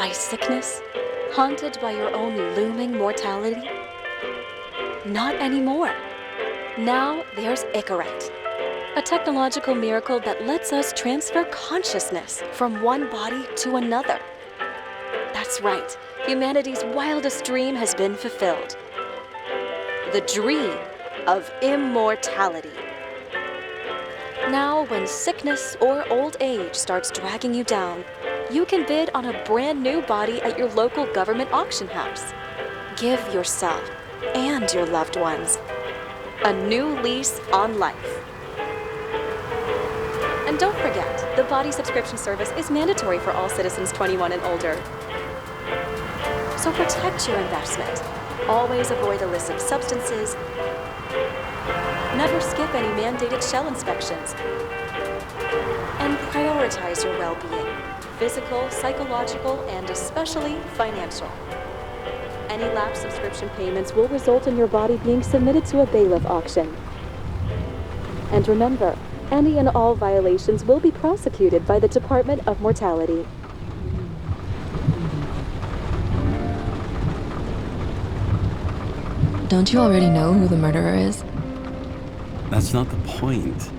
by sickness? Haunted by your own looming mortality? Not anymore. Now there's Icaret, a technological miracle that lets us transfer consciousness from one body to another. That's right, humanity's wildest dream has been fulfilled. The dream of immortality. Now, when sickness or old age starts dragging you down, you can bid on a brand new body at your local government auction house. Give yourself and your loved ones a new lease on life. And don't forget, the body subscription service is mandatory for all citizens 21 and older. So protect your investment. Always avoid illicit substances. Never skip any mandated shell inspections. And prioritize your well-being, physical, psychological, and especially financial. Any lapsed subscription payments will result in your body being submitted to a bailiff auction. And remember, any and all violations will be prosecuted by the Department of Mortality. Don't you already know who the murderer is? That's not the point.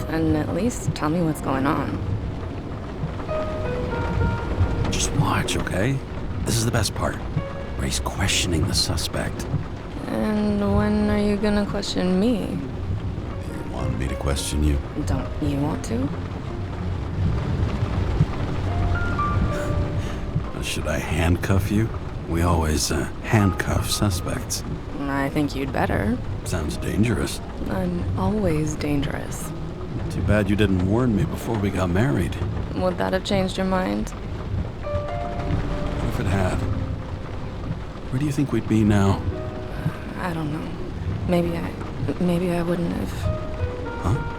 And at least tell me what's going on. Just watch, okay? This is the best part, where he's questioning the suspect. And when are you gonna question me? You want me to question you? Don't you want to? Should I handcuff you? We always handcuff suspects. I think you'd better. Sounds dangerous. I'm always dangerous. Too bad you didn't warn me before we got married. Would that have changed your mind? What if it had? Where do you think we'd be now? I don't know. Maybe I wouldn't have. Huh?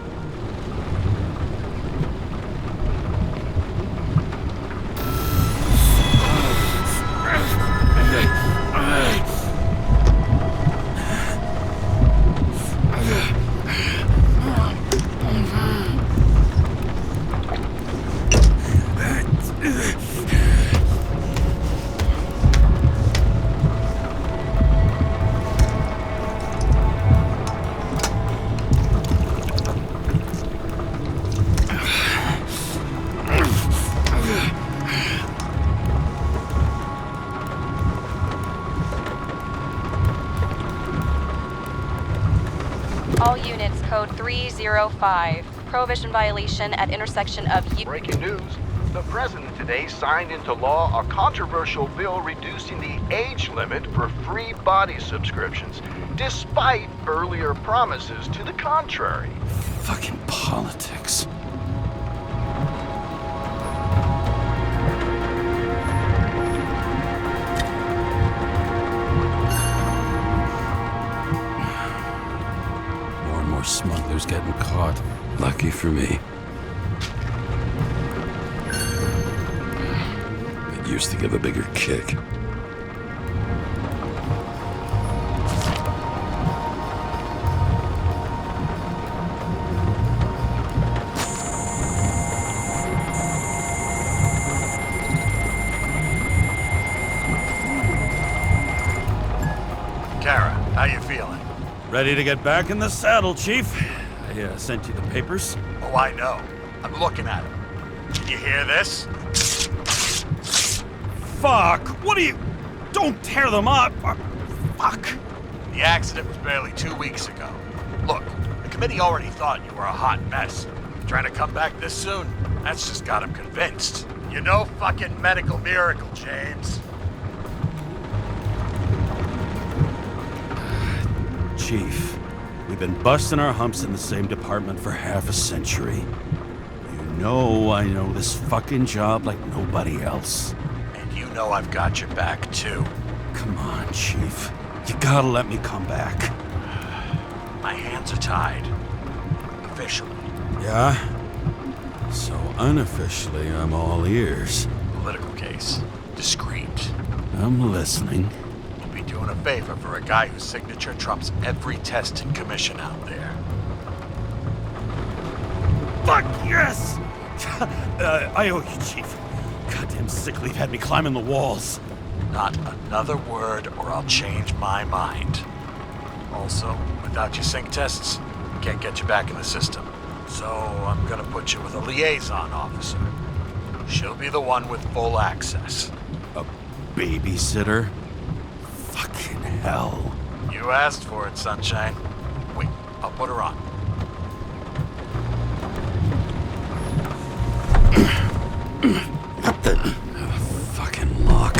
All units, code 305. Prohibition violation at intersection of Breaking news. The president today signed into law a controversial bill reducing the age limit for free body subscriptions, despite earlier promises to the contrary. Fucking politics. More and more smugglers getting caught. Lucky for me. It used to give a bigger kick. Kara, how you feeling? Ready to get back in the saddle, Chief. I sent you the papers. Oh, I know. I'm looking at them. Can you hear this? Fuck! What are you... Don't tear them up! Fuck! The accident was barely 2 weeks ago. Look, the committee already thought you were a hot mess. Trying to come back this soon? That's just got them convinced. You're no fucking medical miracle, James. Chief, we've been busting our humps in the same department for half a century. You know I know this fucking job like nobody else. And you know I've got your back, too. Come on, Chief. You gotta let me come back. My hands are tied. Officially. Yeah? So unofficially, I'm all ears. Political case. Discreet. I'm listening. You'd be doing a favor for a guy whose signature trumps every test and commission out there. Fuck yes! I owe you, Chief. Goddamn sick leave had me climbing the walls. Not another word or I'll change my mind. Also, without your sync tests, can't get you back in the system. So I'm gonna put you with a liaison officer. She'll be the one with full access. A babysitter? Fucking hell. You asked for it, Sunshine. Wait, I'll put her on. What the... fucking lock.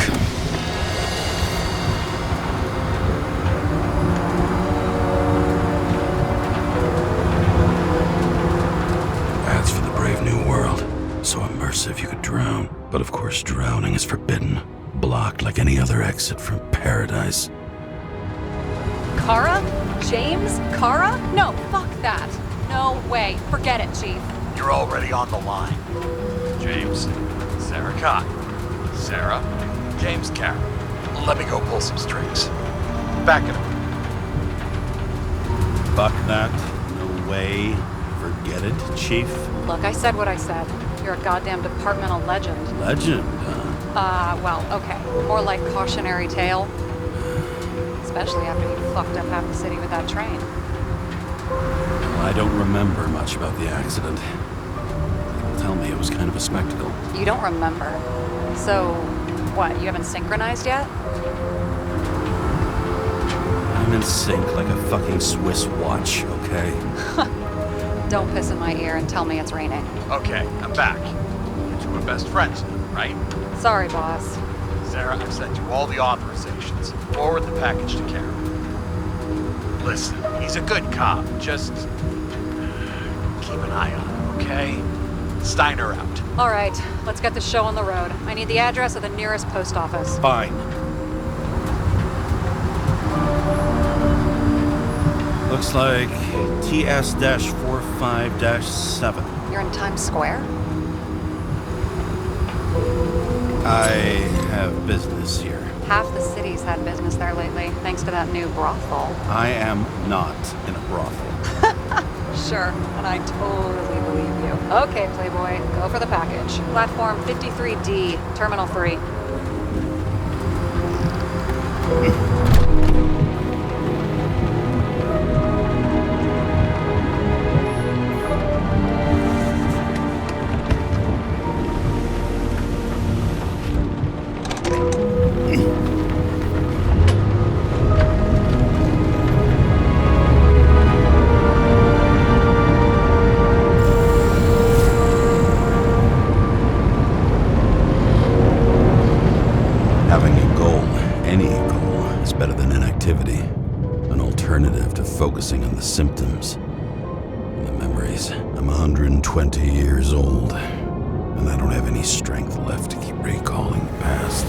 Ads for the Brave New World. So immersive you could drown. But of course drowning is forbidden. Blocked like any other exit from paradise. Kara? James? Kara? No, fuck that. No way. Forget it, Chief. You're already on the line. James, Sarah Kai. Sarah, James Karen. Let me go pull some strings. Back it up. Fuck that. No way. Forget it, Chief. Look, I said what I said. You're a goddamn departmental legend. Legend, huh? Well, okay. More like cautionary tale. Especially after you fucked up half the city with that train. I don't remember much about the accident. People tell me it was kind of a spectacle. You don't remember. So, what, you haven't synchronized yet? I'm in sync like a fucking Swiss watch, okay? Don't piss in my ear and tell me it's raining. Okay, I'm back. You two are best friends now, right? Sorry, boss. Sarah, I've sent you all the authorizations. Forward the package to Karen. Listen, he's a good cop. Just keep an eye on him, okay? Steiner out. All right, let's get the show on the road. I need the address of the nearest post office. Fine. Looks like TS-45-7. You're in Times Square? I have business here. Half the city's had business there lately, thanks to that new brothel. I am not in a brothel. Sure, and I totally believe you. Okay, Playboy, go for the package. Platform 53D, Terminal 3. Having a goal, any goal, is better than inactivity. An alternative to focusing on the symptoms and the memories. I'm 120 years old, and I don't have any strength left to keep recalling the past.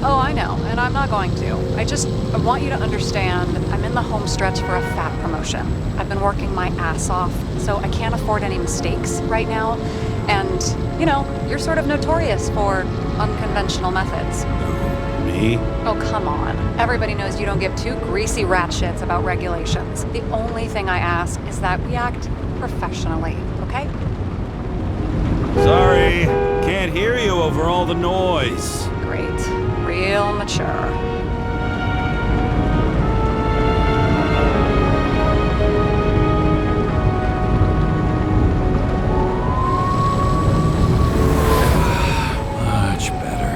Oh, I know, and I'm not going to. I want you to understand I'm in the home stretch for a fat promotion. I've been working my ass off, so I can't afford any mistakes right now. And, you know, you're sort of notorious for unconventional methods. Me? Oh, come on. Everybody knows you don't give two greasy rat shits about regulations. The only thing I ask is that we act professionally, okay? Sorry, can't hear you over all the noise. Great. Real mature. Much better.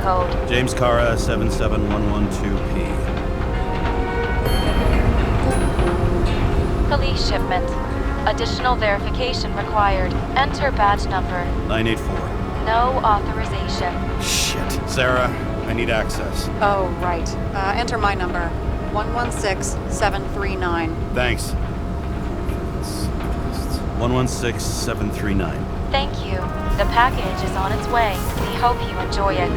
code. James Cara 77112P. Police shipment. Additional verification required. Enter badge number. 984. No authorization. Shit. Sarah, I need access. Oh, right. Enter my number. 116739. Thanks. 116739. Thank you. The package is on its way. We hope you enjoy it.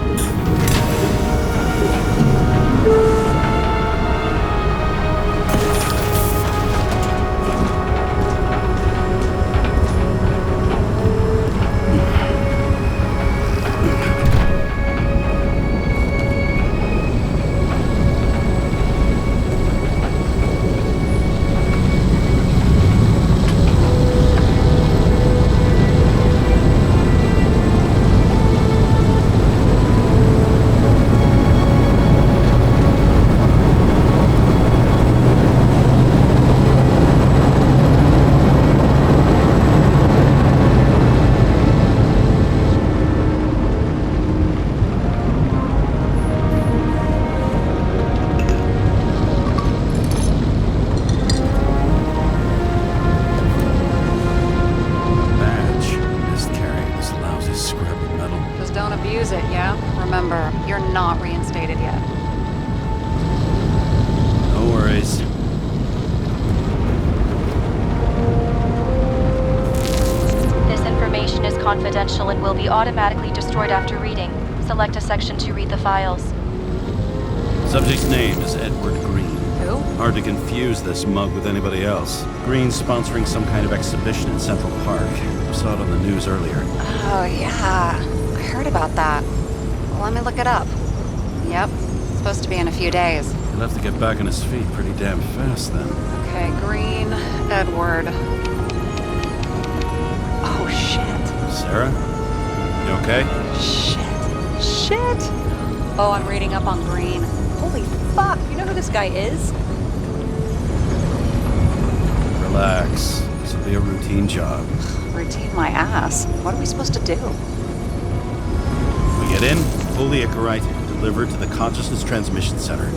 Remember, you're not reinstated yet. No worries. This information is confidential and will be automatically destroyed after reading. Select a section to read the files. Subject's name is Edward Green. Who? Hard to confuse this mug with anybody else. Green's sponsoring some kind of exhibition in Central Park. Saw it on the news earlier. Oh, yeah. I heard about that. Well, let me look it up. Yep. It's supposed to be in a few days. He'll have to get back on his feet pretty damn fast then. Okay, Green, Edward. Oh, shit. Sarah? You okay? Shit. Oh, I'm reading up on Green. Holy fuck. You know who this guy is? Relax. This'll be a routine job. Routine my ass. What are we supposed to do? We get in, pull the Icarite, delivered to the Consciousness Transmission Center.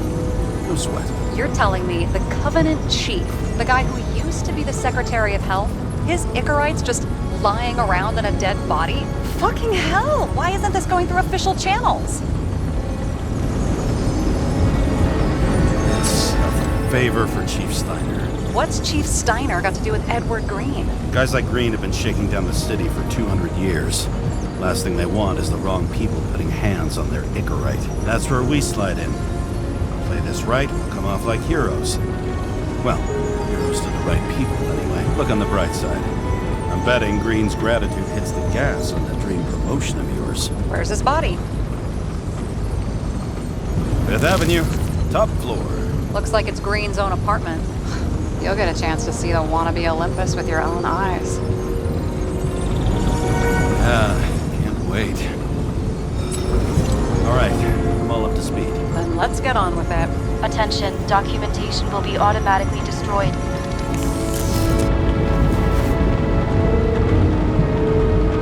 No sweat. You're telling me the Covenant Chief, the guy who used to be the Secretary of Health, his Icarite's just lying around in a dead body? Fucking hell! Why isn't this going through official channels? It's a favor for Chief Steiner. What's Chief Steiner got to do with Edward Green? Guys like Green have been shaking down the city for 200 years. Last thing they want is the wrong people putting hands on their Icarite. That's where we slide in. Play this right, we'll come off like heroes. Well, heroes to the right people anyway. Look on the bright side. I'm betting Green's gratitude hits the gas on that dream promotion of yours. Where's his body? 5th Avenue, top floor. Looks like it's Green's own apartment. You'll get a chance to see the wannabe Olympus with your own eyes. Can't wait. All right, I'm all up to speed. Then let's get on with it. Attention, documentation will be automatically destroyed.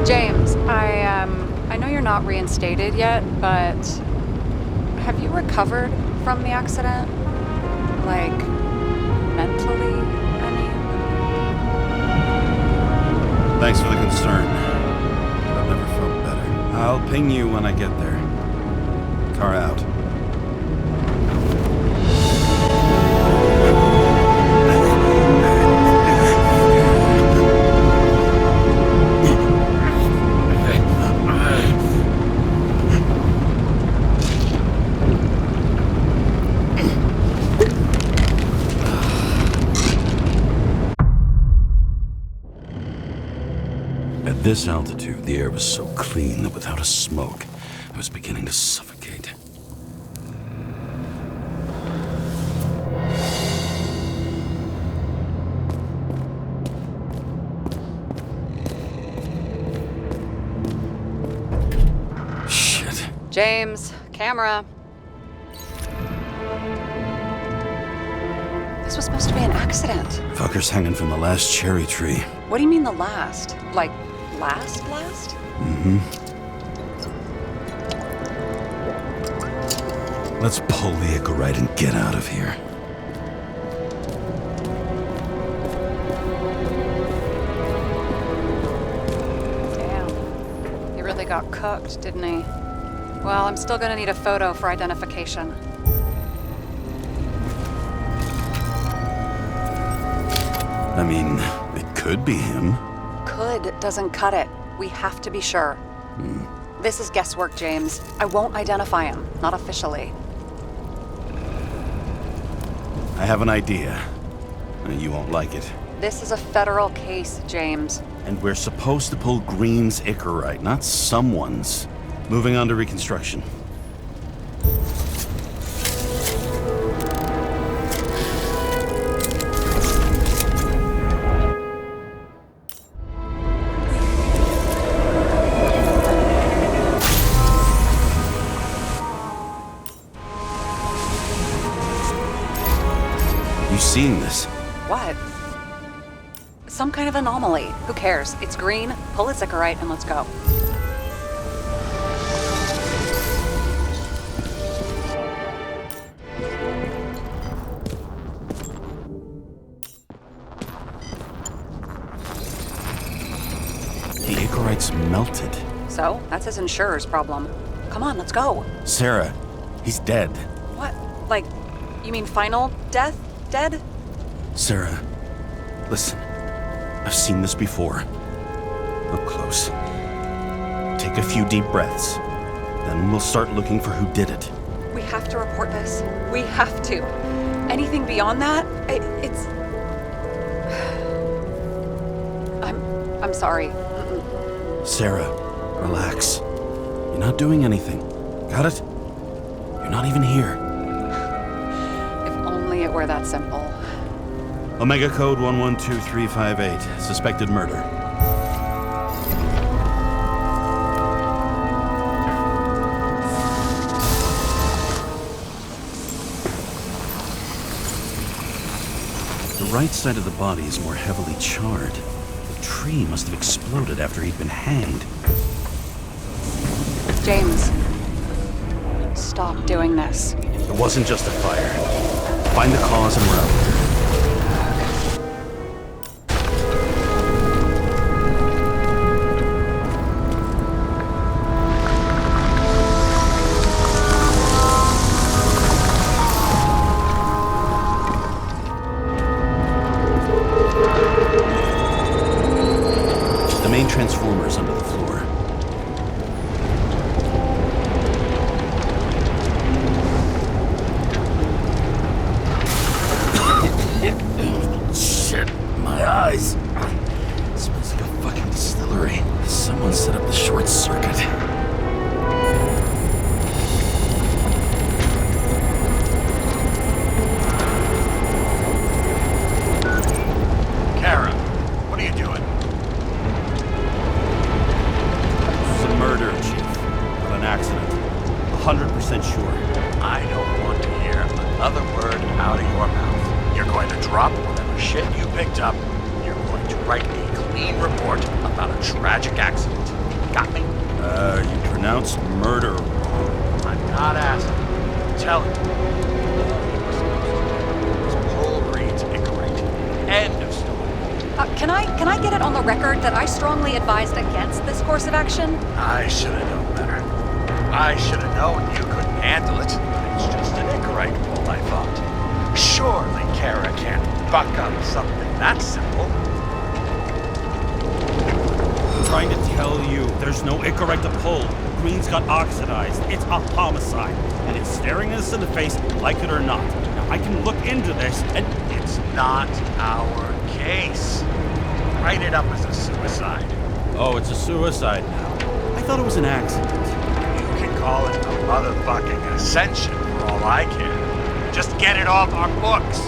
James, I know you're not reinstated yet, but have you recovered from the accident? Like, mentally, I mean? Thanks for the concern. I've never felt better. I'll ping you when I get there. Car out. At this altitude, the air was so clean that without a smoke, I was beginning to suffocate. Shit. James, camera. This was supposed to be an accident. Fucker's hanging from the last cherry tree. What do you mean the last? Like, last? Mm-hmm. Let's pull the Icarite and get out of here. Damn. He really got cooked, didn't he? Well, I'm still gonna need a photo for identification. I mean, it could be him. Could doesn't cut it. We have to be sure. This is guesswork, James. I won't identify him, not officially. I have an idea. You won't like it. This is a federal case, James. And we're supposed to pull Green's Icarite, not someone's. Moving on to reconstruction. You seen this? What? Some kind of anomaly. Who cares? It's green, pull its Icarite, and let's go. The Icarite's melted. So, that's his insurer's problem. Come on, let's go. Sarah, he's dead. What? Like, you mean final death? Dead? Sarah, listen. I've seen this before. Up close. Take a few deep breaths. Then we'll start looking for who did it. We have to report this. We have to. Anything beyond that, it's... I'm sorry. Sarah, relax. You're not doing anything. Got it? You're not even here. If only it were that simple. Omega code 112358. Suspected murder. The right side of the body is more heavily charred. The tree must have exploded after he'd been hanged. James, stop doing this. It wasn't just a fire. Find the cause and we're out. The main transformer's under the floor. Shit, my eyes. Smells like a fucking distillery. Someone set up the short circuit. Kara, what are you doing? It's a murder, Chief. Not an accident. 100% sure. I don't want to hear another word out of your mouth. You're going to drop whatever shit you picked up. You're going to write a clean report about a tragic accident. Got me? You pronounced murder wrong. I'm not asking. I'm telling you. It's Paul Green's Icarite. End of story. Can I get it on the record that I strongly advised against this course of action? I should have known better. I should have known you couldn't handle it. It's just an Icarite pull, I thought. Surely Kara can't buck up something that simple. I'm trying to tell you, there's no Icarite to pull. Green's got oxidized. It's a homicide. And it's staring us in the face, like it or not. Now, I can look into this, and It's not our case. Write it up as a suicide. oh, it's a suicide now. I thought it was an accident. You can call it a motherfucking ascension for all I care. Just get it off our books.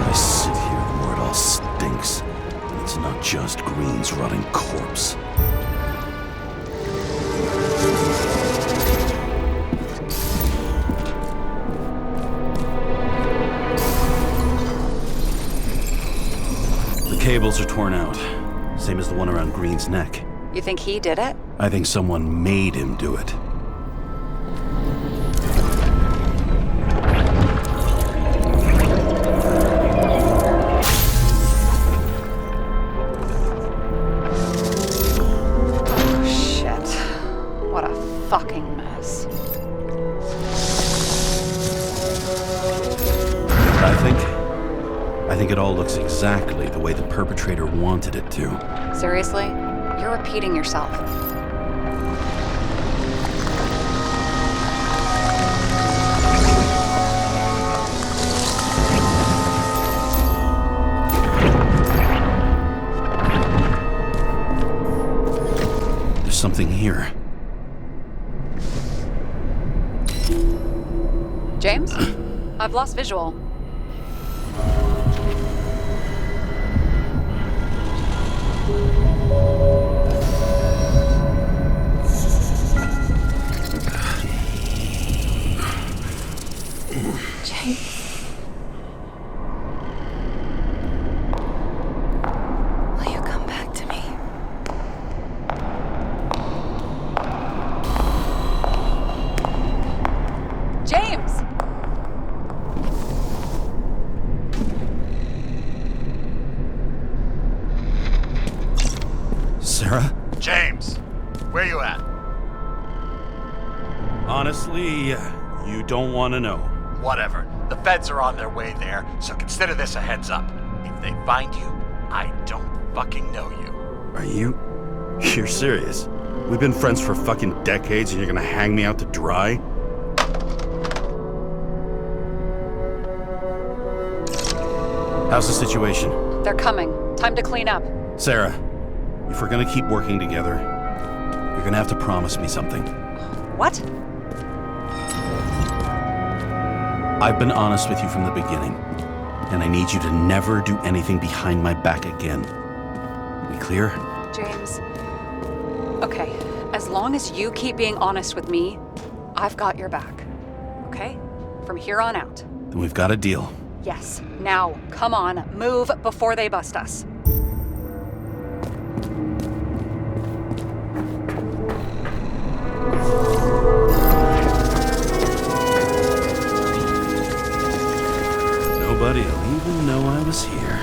I sit here the more it all stinks. And it's not just Green's rotting corpse. The cables are torn out. Same as the one around Green's neck. You think he did it? I think someone made him do it. Oh, shit. What a fucking mess. I think it all looks exactly the way the perpetrator wanted it to. Seriously? You're repeating yourself. There's something here. James? I've lost visual. Will you come back to me? James! Sarah? James, where you at? Honestly, you don't want to know. Whatever. The feds are on their way there, so consider this a heads up. If they find you, I don't fucking know you. Are you? You're serious? We've been friends for fucking decades and you're gonna hang me out to dry? How's the situation? They're coming. Time to clean up. Sarah, if we're gonna keep working together, you're gonna have to promise me something. What? I've been honest with you from the beginning, and I need you to never do anything behind my back again. We clear? James. Okay, as long as you keep being honest with me, I've got your back. Okay? From here on out. Then we've got a deal. Yes. Now, come on, move before they bust us. Nobody'll even know I was here.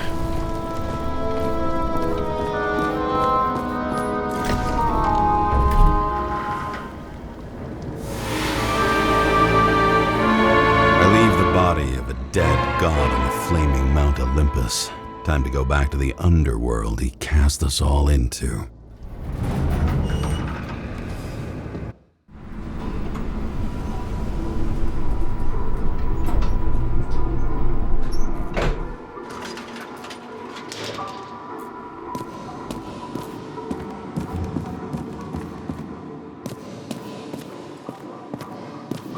I leave the body of a dead god on the flaming Mount Olympus. Time to go back to the underworld he cast us all into.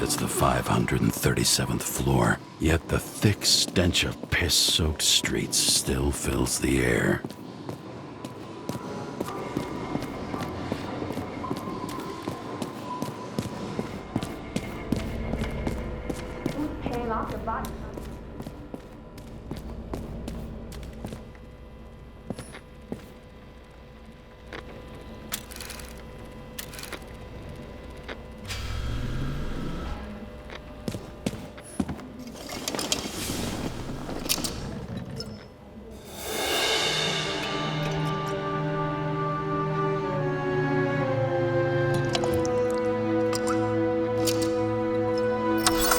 It's the 537th floor, yet the thick stench of piss-soaked streets still fills the air.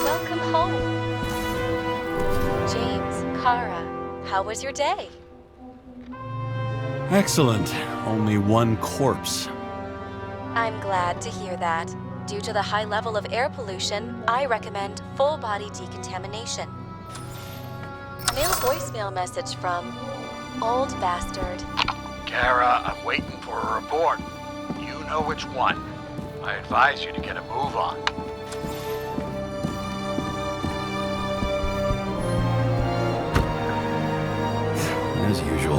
Welcome home. James, Kara, how was your day? Excellent. Only one corpse. I'm glad to hear that. Due to the high level of air pollution, I recommend full body decontamination. Mail voicemail message from Old Bastard. Kara, I'm waiting for a report. You know which one. I advise you to get a move on. As usual.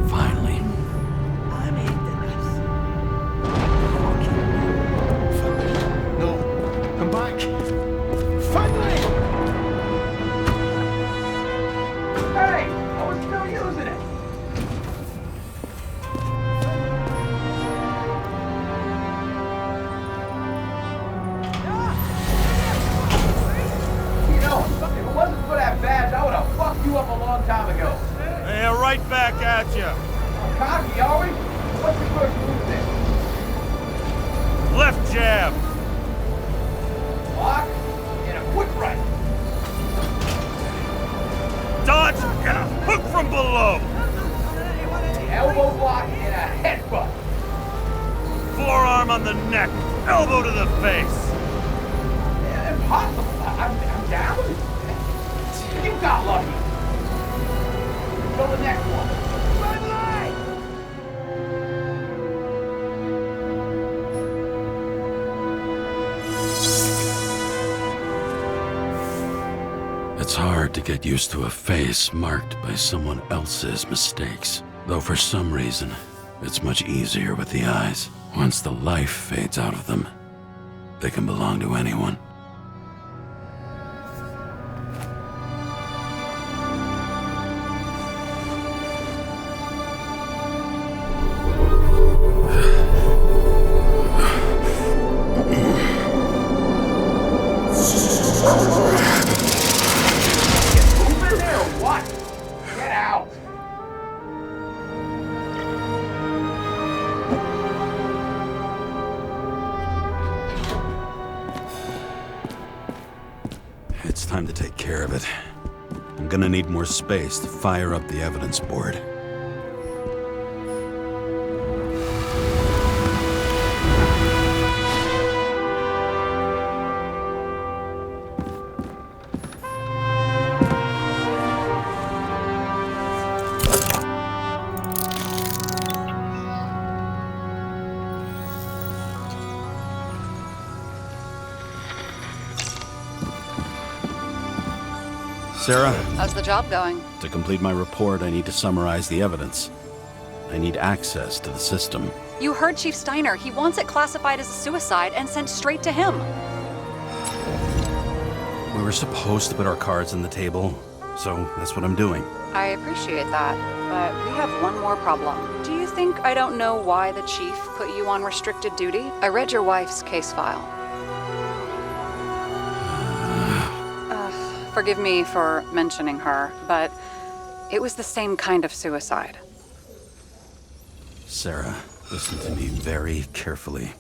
Finally. No, come back. Finally! Hey, I was right back at you. Cocky, are we? What's the first move then? Left jab. Lock and a quick right. Dodge and a hook from below. Elbow block and a headbutt. Forearm on the neck. Elbow to the face. Yeah, impossible. I'm down. You got lucky. Go the next one. Red light. It's hard to get used to a face marked by someone else's mistakes. Though for some reason, it's much easier with the eyes. Once the life fades out of them, they can belong to anyone. Move in there or what? Get out. It's time to take care of it. I'm gonna need more space to fire up the evidence board. Sarah, How's the job going? to complete my report, I need to summarize the evidence. I need access to the system. You heard Chief Steiner. He wants it classified as a suicide and sent straight to him. We were supposed to put our cards on the table, so that's what I'm doing. I appreciate that, but we have one more problem. Do you think I don't know why the chief put you on restricted duty? I read your wife's case file. Forgive me for mentioning her, but it was the same kind of suicide. Sarah, listen to me very carefully.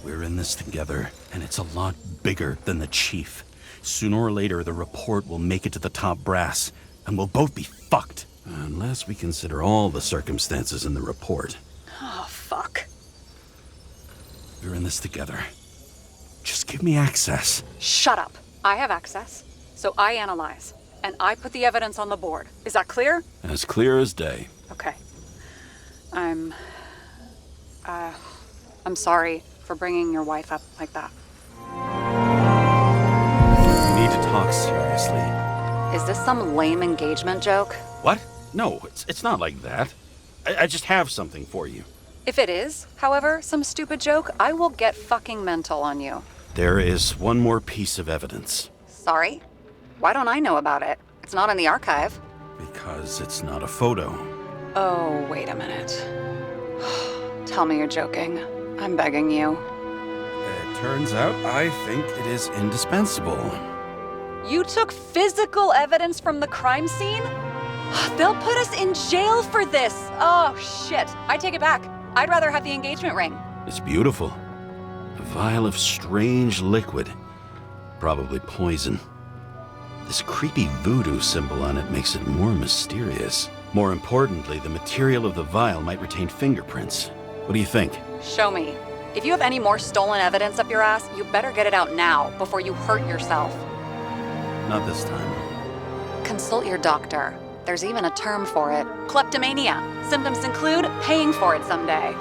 We're in this together, and it's a lot bigger than the chief. Sooner or later, the report will make it to the top brass, and we'll both be fucked. Unless we consider all the circumstances in the report. Oh, fuck. We're in this together. Just give me access. Shut up. I have access, so I analyze, and I put the evidence on the board. Is that clear? As clear as day. Okay. I'm sorry for bringing your wife up like that. We need to talk seriously. Is this some lame engagement joke? What? No, it's not like that. I just have something for you. If it is, however, some stupid joke, I will get fucking mental on you. There is one more piece of evidence. Sorry? Why don't I know about it? It's not in the archive. Because it's not a photo. Oh, wait a minute. Tell me you're joking. I'm begging you. It turns out I think it is indispensable. You took physical evidence from the crime scene? They'll put us in jail for this. Oh, shit. I take it back. I'd rather have the engagement ring. It's beautiful. A vial of strange liquid. Probably poison. This creepy voodoo symbol on it makes it more mysterious. More importantly, the material of the vial might retain fingerprints. What do you think? Show me. If you have any more stolen evidence up your ass, you better get it out now before you hurt yourself. Not this time. Consult your doctor. There's even a term for it. Kleptomania. Symptoms include paying for it someday.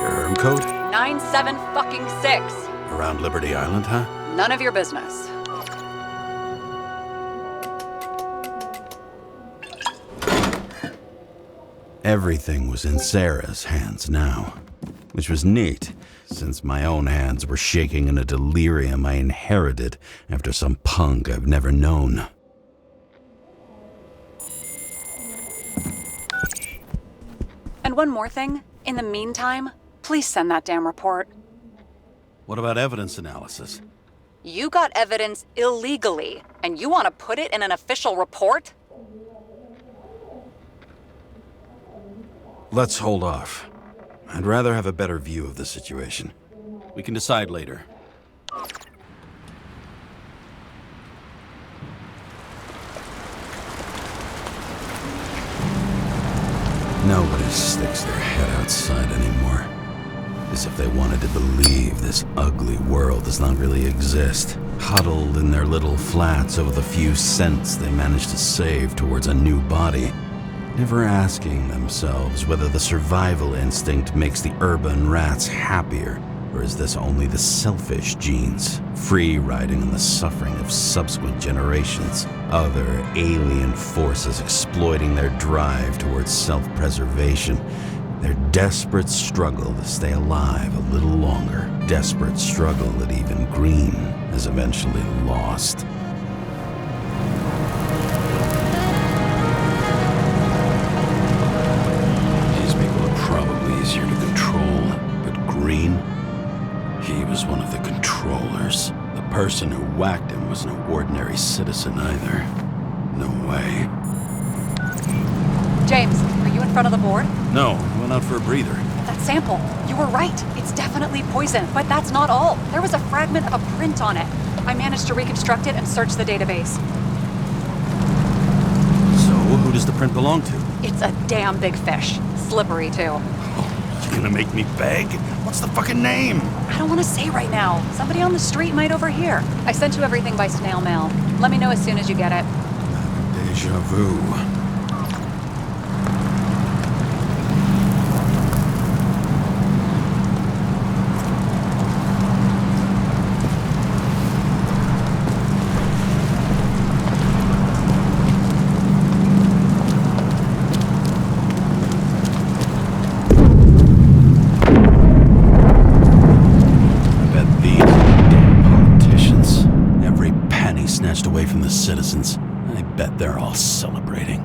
Your herm code? 97-fucking-6. Around Liberty Island, huh? None of your business. Everything was in Sarah's hands now, which was neat, since my own hands were shaking in a delirium I inherited after some punk I've never known. And one more thing. In the meantime, please send that damn report. What about evidence analysis? You got evidence illegally, and you want to put it in an official report? Let's hold off. I'd rather have a better view of the situation. We can decide later. Nobody sticks their head outside anymore. As if they wanted to believe this ugly world does not really exist. Huddled in their little flats over the few cents they managed to save towards a new body. Never asking themselves whether the survival instinct makes the urban rats happier, or is this only the selfish genes, free riding on the suffering of subsequent generations, other alien forces exploiting their drive towards self-preservation, their desperate struggle to stay alive a little longer, desperate struggle that even Green has eventually lost. These people are probably easier to control, but Green? He was one of the controllers. The person who whacked him was no ordinary citizen either. No way. James, are you in front of the board? No, I went out for a breather. That sample. You were right. It's definitely poison, but that's not all. There was a fragment of a print on it. I managed to reconstruct it and search the database. So, who does the print belong to? It's a damn big fish. Slippery, too. Oh, you gonna make me beg? What's the fucking name? I don't want to say right now. Somebody on the street might overhear. I sent you everything by snail mail. Let me know as soon as you get it. Deja vu. Away from the citizens. I bet they're all celebrating.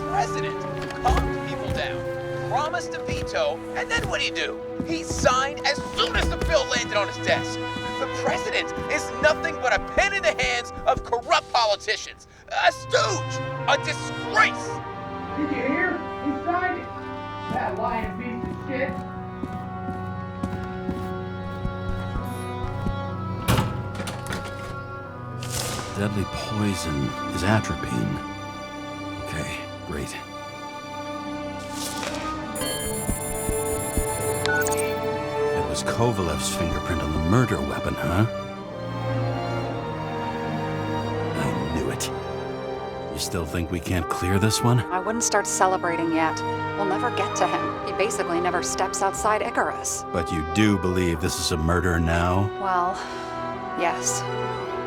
President calmed people down, promised to veto, and then what do? He signed as soon as the bill landed on his desk. The president is nothing but a pen in the hands of corrupt politicians. A stooge! A disgrace! Did you hear? He signed it! That lying piece of shit! Deadly poison is atropine. Okay, great. It was Kovalev's fingerprint on the murder weapon, huh? I knew it. You still think we can't clear this one? I wouldn't start celebrating yet. We'll never get to him. He basically never steps outside Icarus. But you do believe this is a murder now? Well, yes.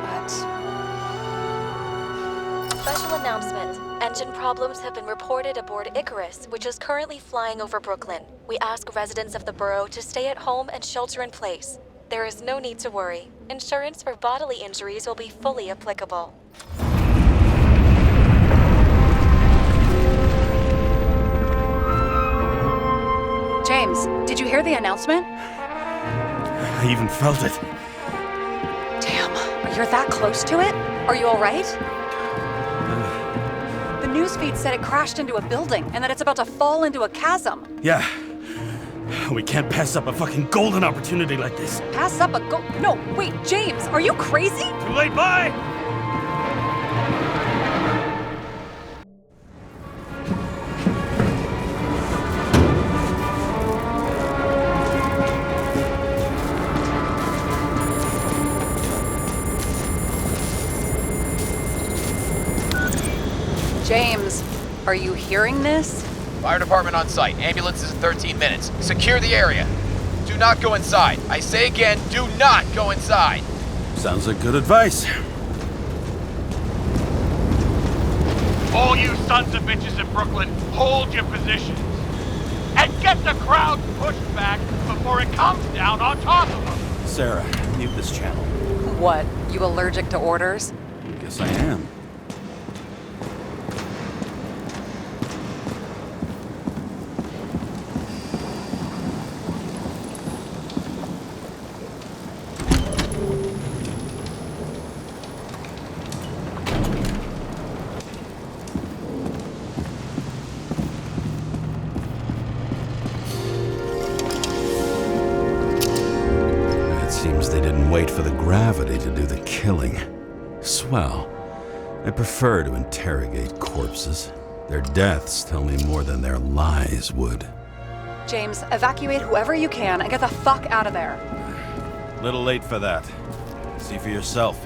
But... Special announcement. Engine problems have been reported aboard Icarus, which is currently flying over Brooklyn. We ask residents of the borough to stay at home and shelter in place. There is no need to worry. Insurance for bodily injuries will be fully applicable. James, did you hear the announcement? I even felt it. Damn, you're that close to it? Are you all right? The newsfeed said it crashed into a building and that it's about to fall into a chasm. Yeah. We can't pass up a fucking golden opportunity like this. Pass up a No, wait, James, are you crazy? Too late, bye! James, are you hearing this? Fire department on site. Ambulances in 13 minutes. Secure the area. Do not go inside. I say again, do not go inside. Sounds like good advice. All you sons of bitches in Brooklyn, hold your positions. And get the crowd pushed back before it comes down on top of them. Sarah, mute this channel. What? You allergic to orders? Guess I am. Seems they didn't wait for the gravity to do the killing. Swell. I prefer to interrogate corpses. Their deaths tell me more than their lies would. James, evacuate whoever you can and get the fuck out of there. Little late for that. See for yourself.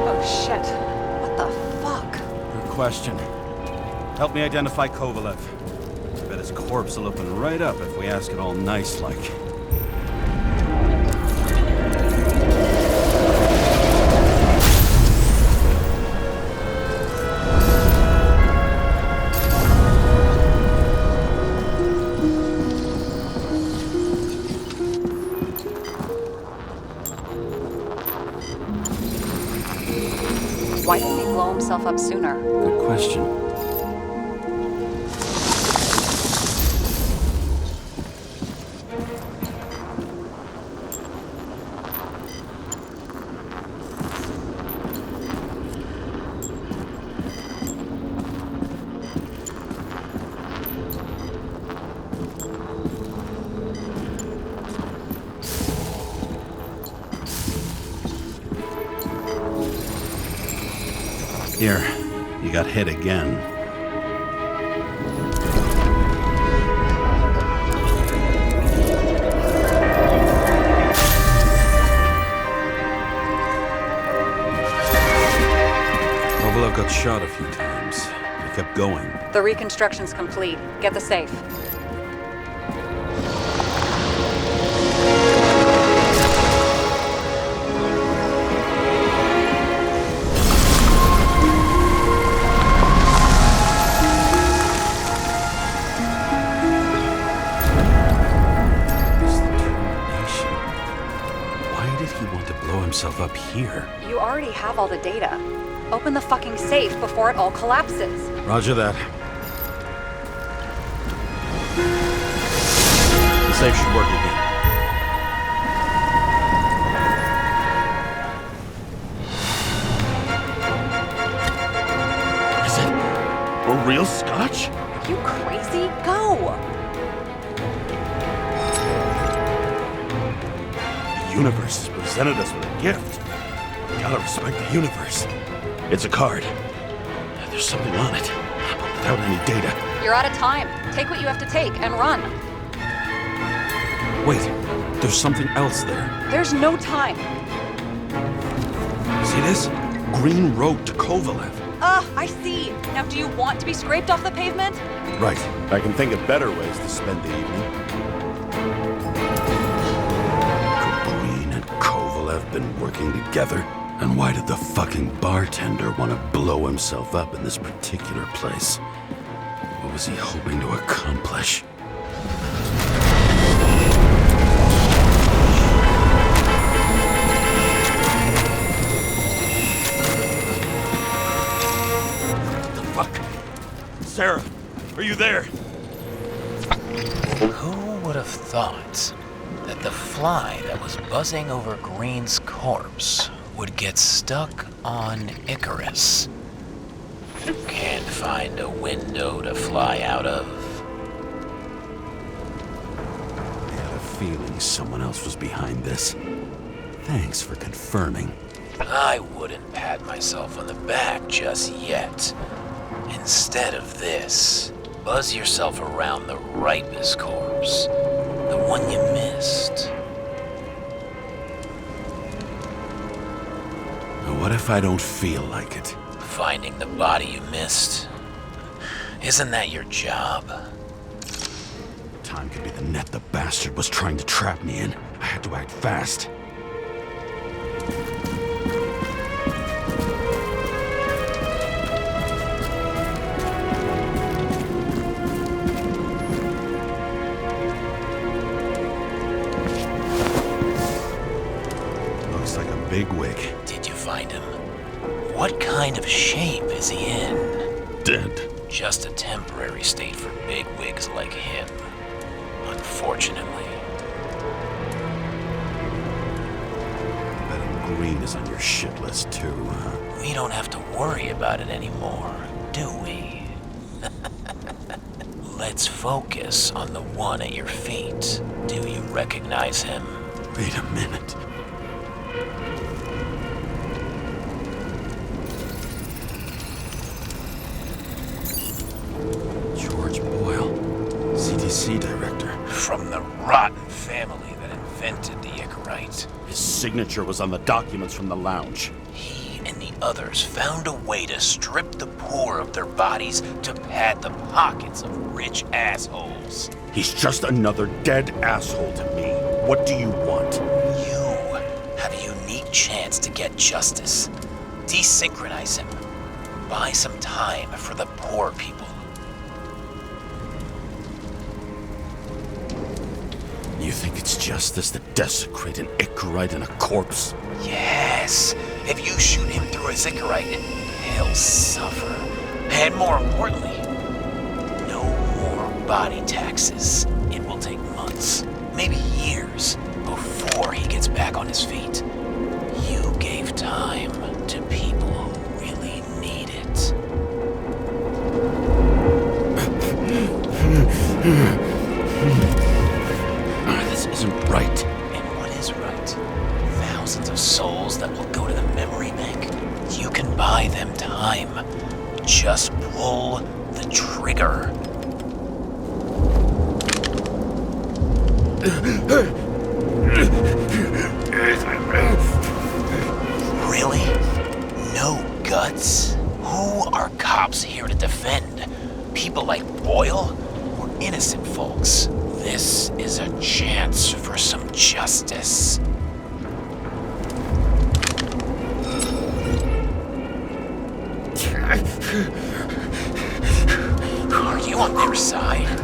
Oh shit. What the fuck? Good question. Help me identify Kovalev. I bet his corpse will open right up if we ask it all nice-like. Why didn't he blow himself up sooner? Good question. Here, you got hit again. Kovalev got shot a few times. He kept going. The reconstruction's complete. Get the safe. Himself up here. You already have all the data. Open the fucking safe before it all collapses. Roger that. The safe should work again. Is it a real scotch? Are you crazy? Go! The universe has presented us with a gift. We gotta respect the universe. It's a card. There's something on it, but without any data. You're out of time. Take what you have to take and run. Wait, there's something else there. There's no time. See this? Green road to Kovalev. I see. Now, do you want to be scraped off the pavement? Right. I can think of better ways to spend the evening. Have been working together? And why did the fucking bartender want to blow himself up in this particular place? What was he hoping to accomplish? What the fuck? Sarah, are you there? Who would have thought that the fly that was buzzing over Green's corpse would get stuck on Icarus? Can't find a window to fly out of. I had a feeling someone else was behind this. Thanks for confirming. I wouldn't pat myself on the back just yet. Instead of this, buzz yourself around the Ripus corpse. The one you missed. Now, what if I don't feel like it? Finding the body you missed. Isn't that your job? Time could be the net the bastard was trying to trap me in. I had to act fast. bigwig. Did you find him? What kind of shape is he in? Dead. Just a temporary state for bigwigs like him, unfortunately. Bet Green is on your shit list too, huh? We don't have to worry about it anymore, do we? Let's focus on the one at your feet. Do you recognize him? Wait a minute. George Boyle, CDC director. From the rotten family that invented the Icarite. His signature was on the documents from the lounge. He and the others found a way to strip the poor of their bodies to pad the pockets of rich assholes. He's just another dead asshole to me. What do you want? You have a unique chance to get justice. Desynchronize him. Buy some time for the poor people. You think it's justice to desecrate an Icarite and a corpse? Yes. If you shoot him through a Icarite, he'll suffer. And more importantly, no more body taxes. It will take months, maybe years, before he gets back on his feet. You gave time to people who really need it. This isn't right. And what is right? Thousands of souls that will go to the memory bank. You can buy them time. Just pull the trigger. Really? No guts? Who are cops here to defend? People like Boyle or innocent folks? This is a chance for some justice. Are you on their side?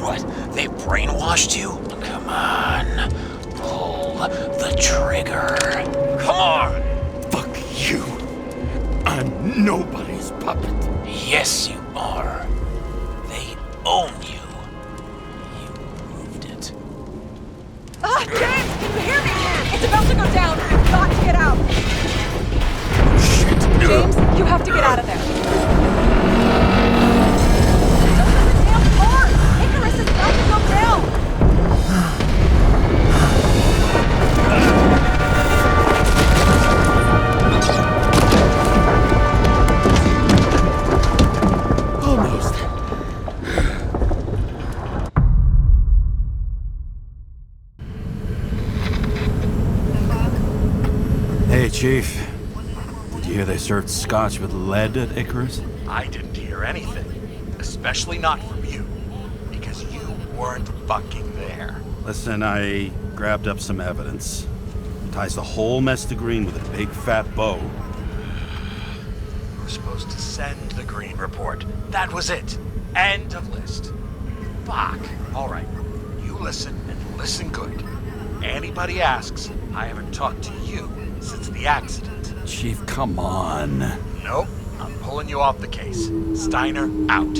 What? They brainwashed you? Come on. Pull the trigger. Come on! Fuck you. I'm nobody's puppet. Yes, you are. They own you. You proved it. Ah, James, can you hear me? It's about to go down. You've got to get out. Shit. James, you have to get out of there. Don't let the damn car! Icarus is about to go down! Almost. Hey, Chief. Did you hear they served scotch with lead at Icarus? I didn't hear anything. Especially not from you. Because you weren't fucking there. Listen, I grabbed up some evidence. Ties the whole mess to Green with a big fat bow. You were supposed to send the Green report. That was it. End of list. Fuck. Alright. You listen and listen good. Anybody asks, I haven't talked to you since the accident. Chief, come on. Nope. I'm pulling you off the case. Steiner, out.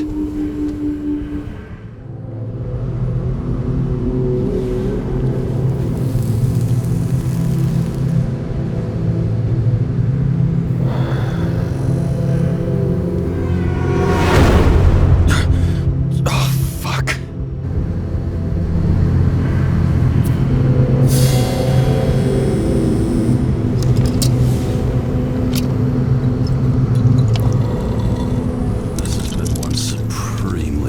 This has been one supreme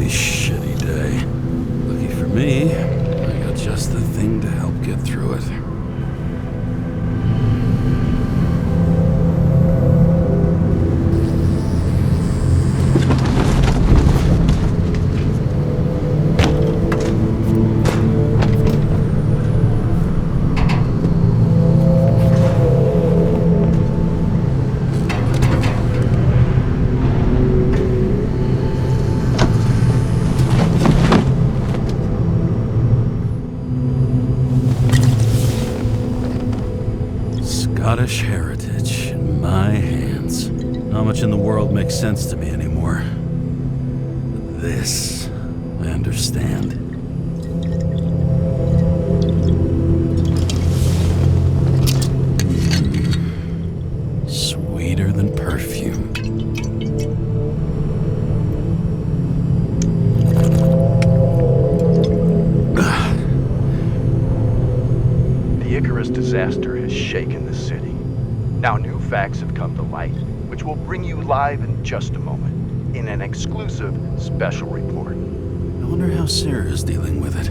Scottish heritage in my hands. Not much in the world makes sense to me anymore. But this, I understand. Sweeter than perfume. The Icarus disaster has shaken the city. Now new facts have come to light, which we'll bring you live in just a moment, in an exclusive special report. I wonder how Sarah is dealing with it.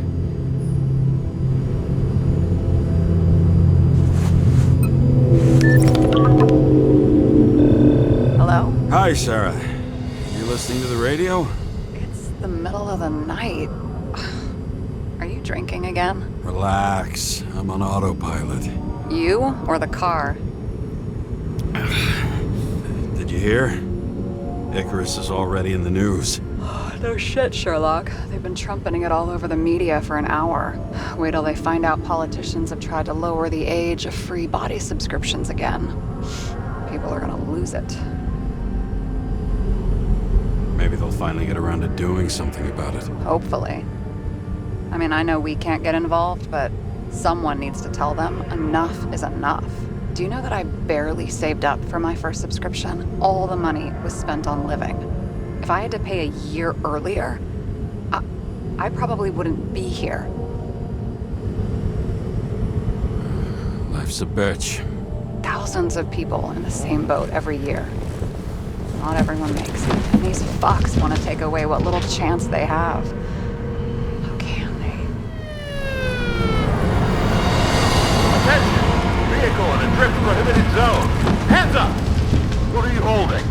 Hello? Hi, Sarah. You listening to the radio? It's the middle of the night. Are you drinking again? Relax. I'm on autopilot. You or the car? Did you hear? Icarus is already in the news. No shit, Sherlock. They've been trumpeting it all over the media for an hour. Wait till they find out politicians have tried to lower the age of free body subscriptions again. People are gonna lose it. Maybe they'll finally get around to doing something about it. Hopefully. I mean, I know we can't get involved, but someone needs to tell them enough is enough. Do you know that I barely saved up for my first subscription? All the money was spent on living. If I had to pay a year earlier, I probably wouldn't be here. Life's a bitch. Thousands of people in the same boat every year. Not everyone makes it. And these fucks want to take away what little chance they have. How can they? Attention! Vehicle in a drift prohibited zone. Hands up! What are you holding?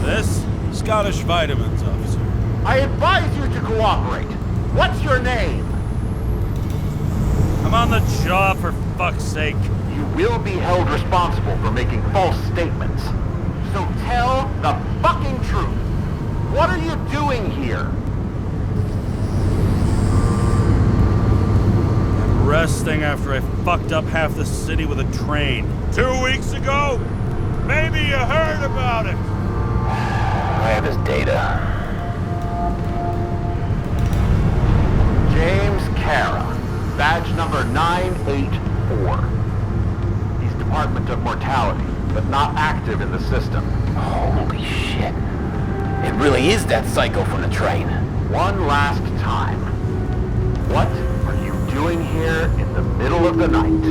This? Scottish vitamins, officer. I advise you to cooperate. What's your name? I'm on the job, for fuck's sake. You will be held responsible for making false statements. So tell the fucking truth. What are you doing here? I'm resting after I fucked up half the city with a train. 2 weeks ago? Maybe you heard about it. I have his data. James Cara, badge number 984. He's Department of Mortality, but not active in the system. Holy shit. It really is that psycho from the train. One last time. What are you doing here in the middle of the night?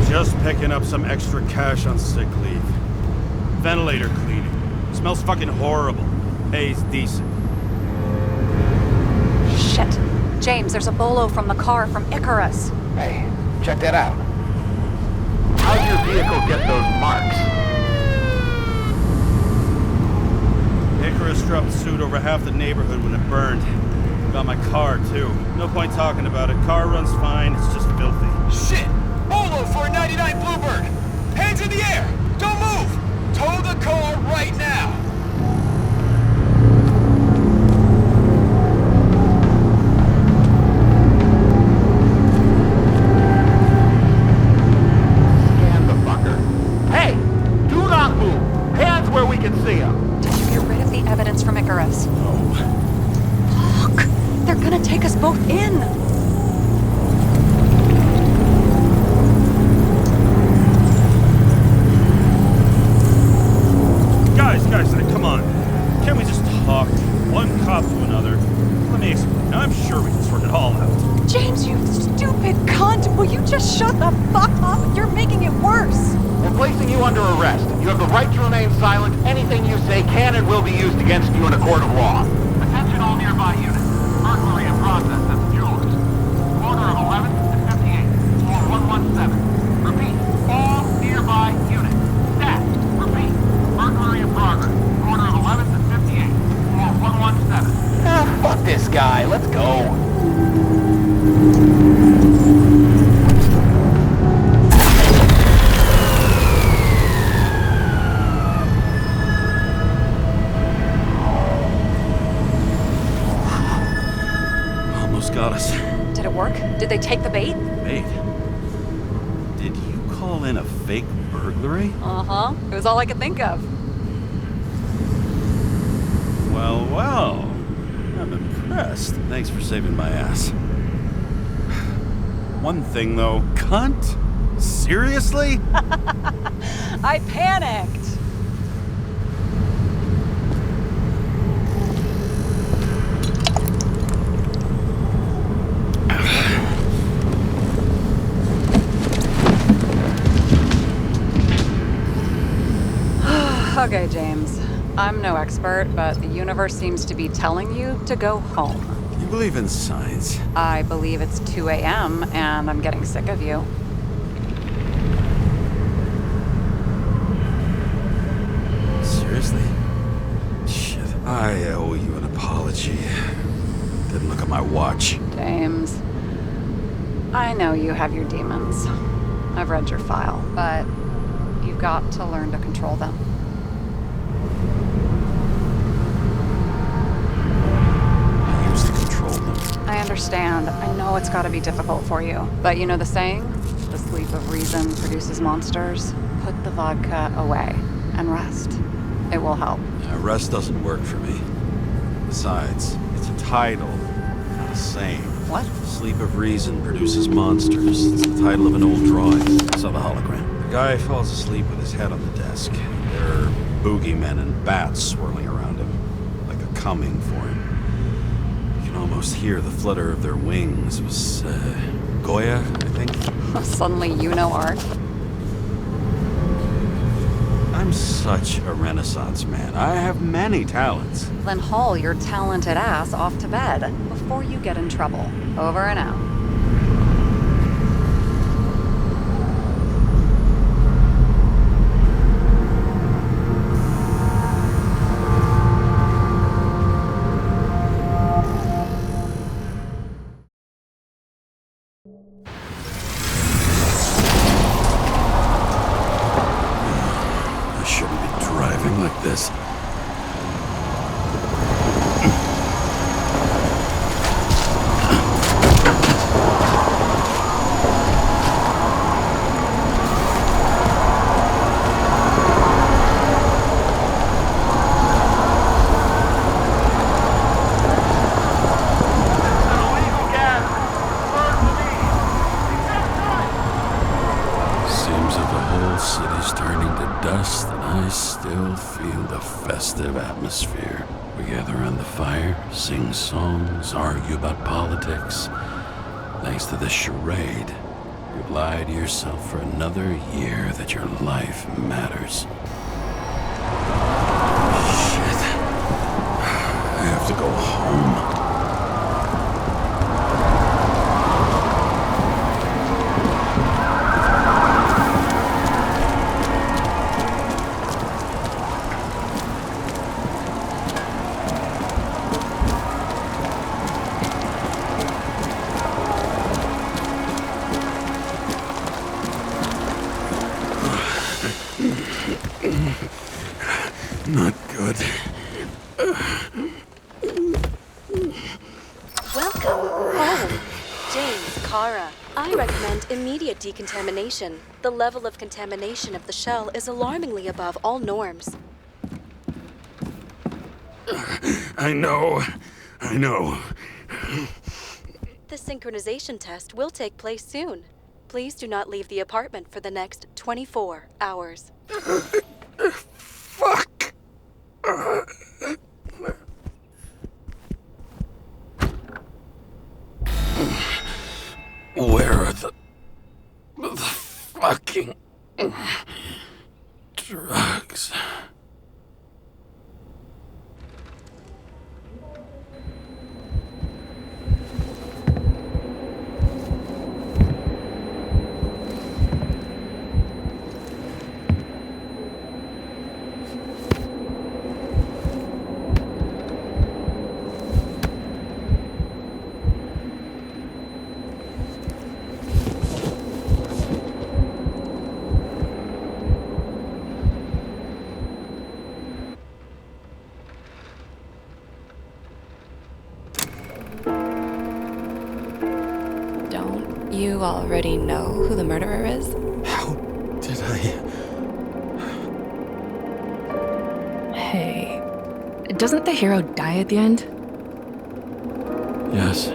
Just picking up some extra cash on sick leave. Ventilator cleaning. Smells fucking horrible. Pays decent. Shit. James, there's a bolo from the car from Icarus. Hey, check that out. How'd your vehicle get those marks? Icarus dropped suit over half the neighborhood when it burned. Got my car, too. No point talking about it. Car runs fine, it's just filthy. Shit! Bolo for a 99 Bluebird! Hands in the air! Don't move! Tow the car right now! Scan the fucker. Hey! Do not move! Hands where we can see them! Did you get rid of the evidence from Icarus? Look! They're gonna take us both in! Guys, come on. Can't we just talk? One cop to another. Let me explain. I'm sure we can sort it all out. James, you stupid cunt! Will you just shut the fuck up? You're making it worse! We're placing you under arrest. You have the right to remain silent. Anything you say can and will be used against you in a court of law. Attention all nearby units. Burglary in process at the jewelers. Corner of 11th and 58th. Floor 117. Repeat. All nearby units. Stat. Repeat. Burglary in progress. Corner of 11th and 58th. Floor 117. Ah, fuck this guy. Let's go. almost got us. Did it work? Did they take the bait? Bait? Did you call in a fake burglary? Uh-huh. It was all I could think of. Well, well. I'm impressed. Thanks for saving my ass. One thing, though. Cunt? Seriously? I panicked. Okay, James. I'm no expert, but the universe seems to be telling you to go home. You believe in science? I believe it's 2 a.m. and I'm getting sick of you. Seriously? Shit, I owe you an apology. Didn't look at my watch. James, I know you have your demons. I've read your file, but you've got to learn to control them. I used to control them. I understand. I know it's gotta be difficult for you. But you know the saying? The sleep of reason produces monsters. Put the vodka away and rest. It will help. Yeah, rest doesn't work for me. Besides, it's a title, not a saying. What? Sleep of Reason produces monsters. It's the title of an old drawing. I saw the hologram. The guy falls asleep with his head on the desk. There are boogeymen and bats swirling around him, like a coming for him. You can almost hear the flutter of their wings. It was, Goya, I think? Suddenly you know art. I'm such a Renaissance man. I have many talents. Then haul your talented ass off to bed before you get in trouble. Over and out. I shouldn't be driving like this. Seems that the whole city's turning to dust, and I still feel the festive atmosphere. We gather around the fire, sing songs, argue about politics. Thanks to this charade, you've lied to yourself for another year that your life matters. Shit. I have to go home. Not good. Welcome home. James, Kara. I recommend immediate decontamination. The level of contamination of the shell is alarmingly above all norms. I know. The synchronization test will take place soon. Please do not leave the apartment for the next 24 hours. Fuck! Where are the fucking drugs? You already know who the murderer is? How did I... Hey, doesn't the hero die at the end? Yes.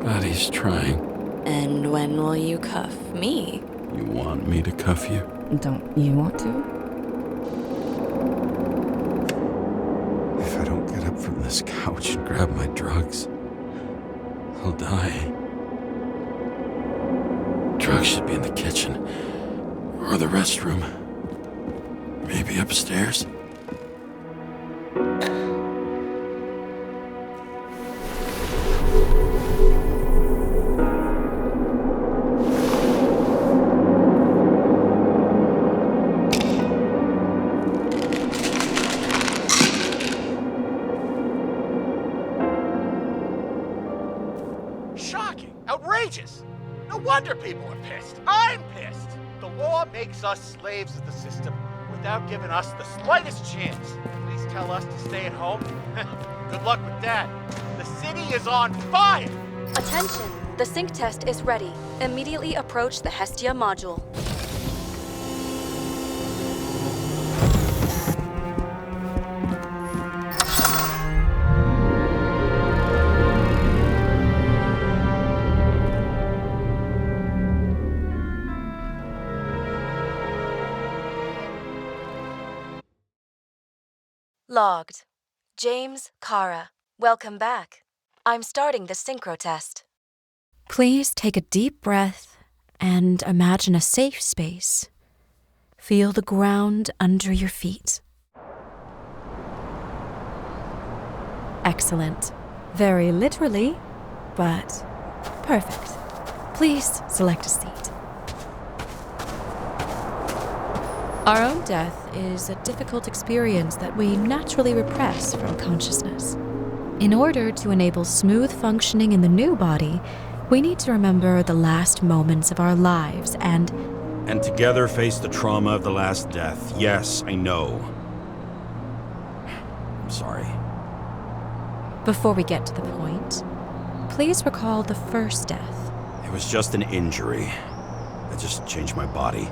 God, he's trying. And when will you cuff me? You want me to cuff you? Don't you want to? If I don't get up from this couch and grab my drugs, I'll die. Drugs should be in the kitchen. Or the restroom. Maybe upstairs. Shocking! Outrageous! No wonder people are pissed. I'm pissed! The law makes us slaves of the system without giving us the slightest chance. Please tell us to stay at home. Good luck with that. The city is on fire! Attention! The sync test is ready. Immediately approach the Hestia module. Logged. James, Kara, welcome back. I'm starting the synchro test. Please take a deep breath and imagine a safe space. Feel the ground under your feet. Excellent. Very literally, but perfect. Please select a seat. Our own death is a difficult experience that we naturally repress from consciousness. In order to enable smooth functioning in the new body, we need to remember the last moments of our lives and together face the trauma of the last death. Yes, I know. I'm sorry. Before we get to the point, please recall the first death. It was just an injury. I just changed my body.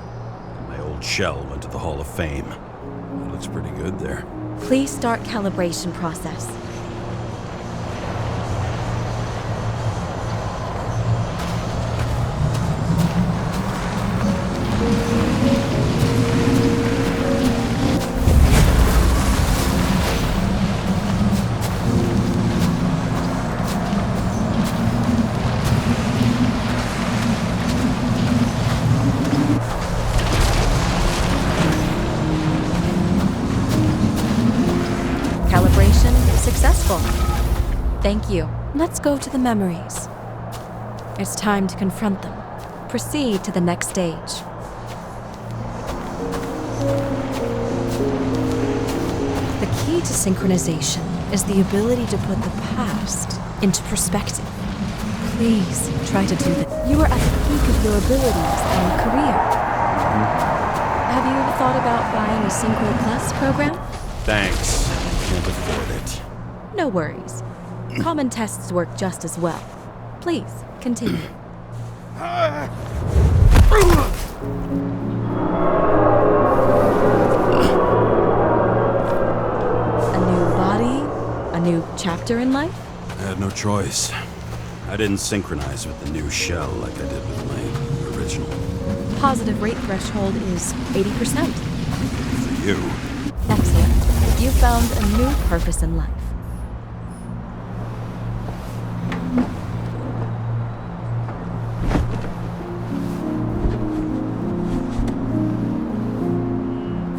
And my old shell went to the Hall of Fame. It looks pretty good there. Please start calibration process. Calibration successful. Thank you. Let's go to the memories. It's time to confront them. Proceed to the next stage. The key to synchronization is the ability to put the past into perspective. Please try to do that. You are at the peak of your abilities and career. Have you thought about buying a Synchro Plus program? Thanks. Can't afford it. No worries. Common tests work just as well. Please, continue. A new body? A new chapter in life? I had no choice. I didn't synchronize with the new shell like I did with my original. Positive rate threshold is 80%. For you. Excellent. You found a new purpose in life.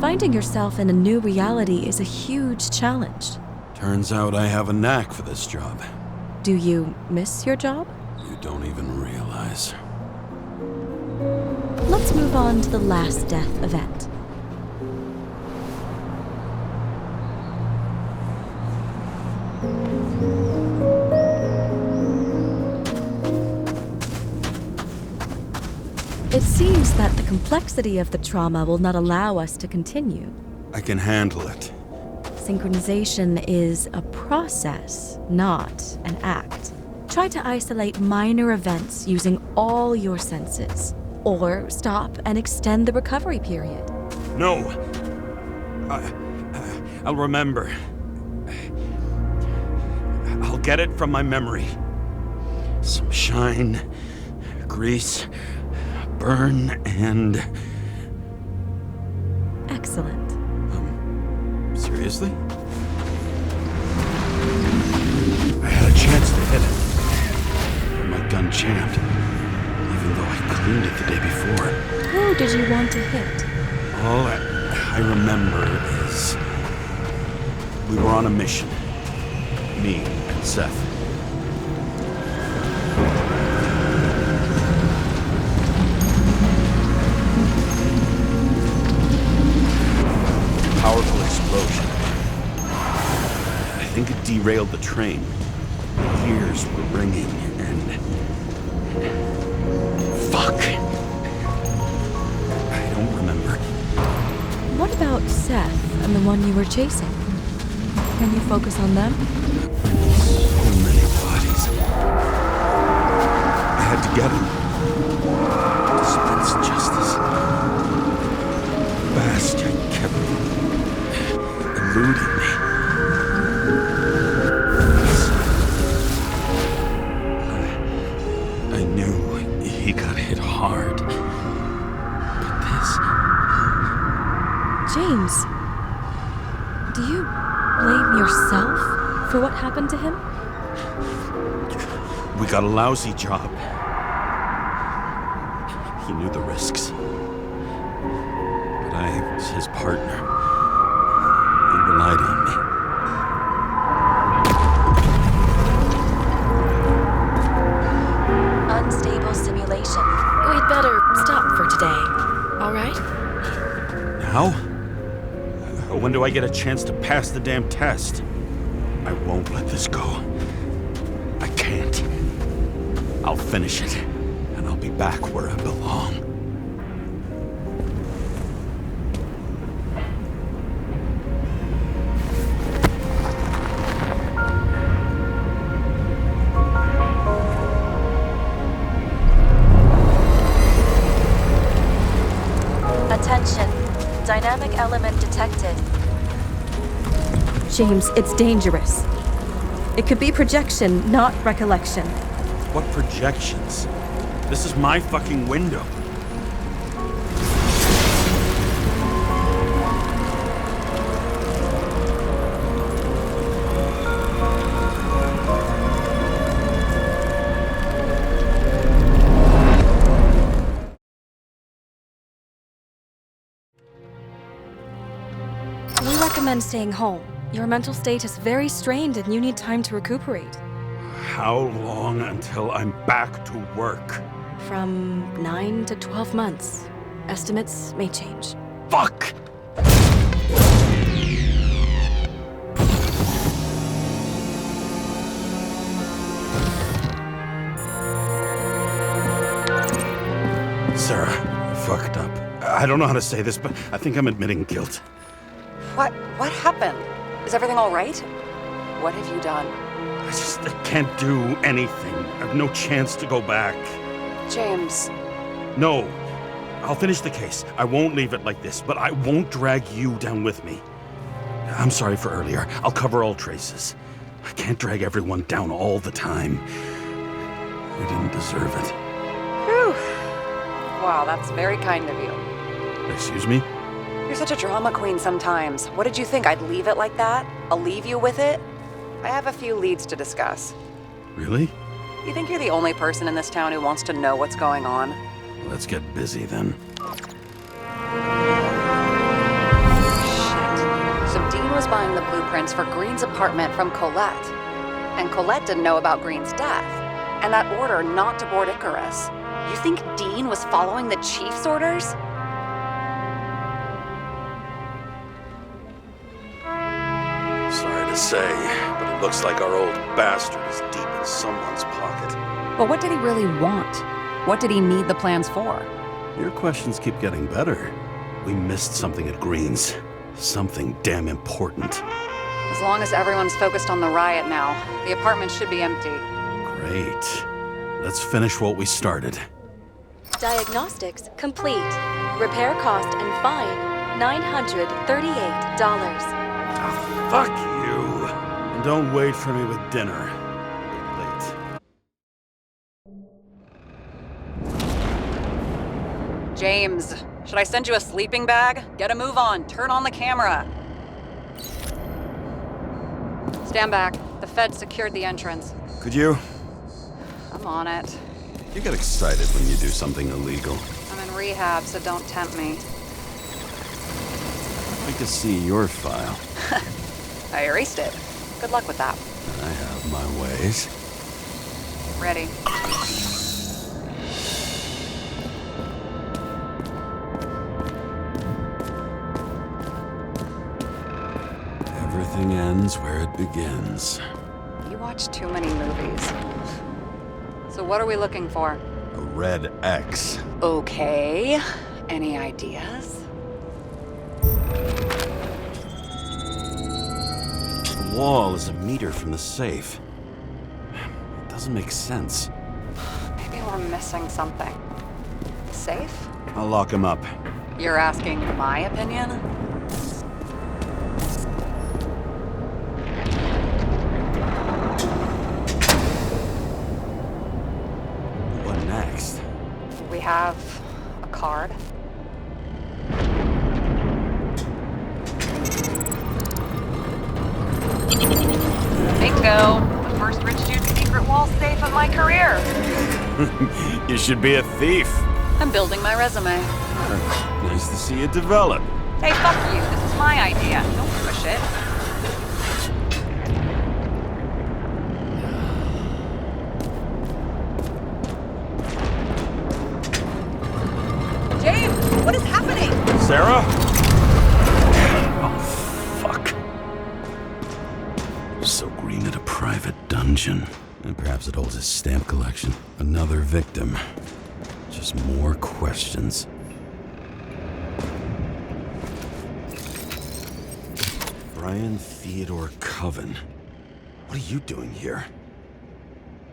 Finding yourself in a new reality is a huge challenge. Turns out I have a knack for this job. Do you miss your job? You don't even realize. Let's move on to the last death event. It seems that the complexity of the trauma will not allow us to continue. I can handle it. Synchronization is a process, not an act. Try to isolate minor events using all your senses. Or stop and extend the recovery period. No. I'll remember. I'll get it from my memory. Some shine, grease, burn, and... Excellent. Seriously? I had a chance to hit it. But my gun jammed. Even though I cleaned it the day before. Who did you want to hit? All I remember is... we were on a mission. Me and Seth. Powerful explosion. I think it derailed the train. My ears were ringing and... Fuck! I don't remember. What about Seth and the one you were chasing? Can you focus on them? So many bodies. I had to get him. Dispense justice. Bastard kept eluding me. I knew he got hit hard. But this... James, do you blame yourself for what happened to him? We got a lousy job. He knew the risks. But I was his partner. He relied on me. Unstable simulation. We'd better stop for today, all right? Now? When do I get a chance to pass the damn test? I won't let this go. I can't. I'll finish it, and I'll be back where I belong. Attention. Dynamic element detected. James, it's dangerous. It could be projection, not recollection. What projections? This is my fucking window. We recommend staying home. Your mental state is very strained and you need time to recuperate. How long until I'm back to work? From 9 to 12 months. Estimates may change. Fuck! Sarah, I fucked up. I don't know how to say this, but I think I'm admitting guilt. What happened? Is everything all right? What have you done? I can't do anything. I have no chance to go back. James. No. I'll finish the case. I won't leave it like this, but I won't drag you down with me. I'm sorry for earlier. I'll cover all traces. I can't drag everyone down all the time. We didn't deserve it. Whew. Wow, that's very kind of you. Excuse me? You're such a drama queen sometimes. What did you think, I'd leave it like that? I'll leave you with it? I have a few leads to discuss. Really? You think you're the only person in this town who wants to know what's going on? Let's get busy then. Shit. So Dean was buying the blueprints for Green's apartment from Colette. And Colette didn't know about Green's death. And that order not to board Icarus. You think Dean was following the chief's orders? Sorry to say, but it looks like our old bastard is deep in someone's pocket. But what did he really want? What did he need the plans for? Your questions keep getting better. We missed something at Green's. Something damn important. As long as everyone's focused on the riot now, the apartment should be empty. Great. Let's finish what we started. Diagnostics complete. Repair cost and fine $938. Fuck you! And don't wait for me with dinner. Late. James, should I send you a sleeping bag? Get a move on. Turn on the camera. Stand back. The Fed secured the entrance. Could you? I'm on it. You get excited when you do something illegal. I'm in rehab, so don't tempt me. I'd like to see your file. I erased it. Good luck with that. I have my ways. Ready. Everything ends where it begins. You watch too many movies. So what are we looking for? A red X. Okay. Any ideas? The wall is a meter from the safe. It doesn't make sense. Maybe we're missing something. Safe? I'll lock him up. You're asking my opinion? What next? We have a card. Bingo! The first rich dude's secret wall safe of my career. You should be a thief. I'm building my resume. Nice to see it develop. Hey, fuck you. This is my idea. Don't push it. James, what is happening? Sarah? Oh, fuck. So green at a private dungeon. And perhaps it holds his stamp collection. Another victim. Just more questions. Brian Theodore Coven. What are you doing here?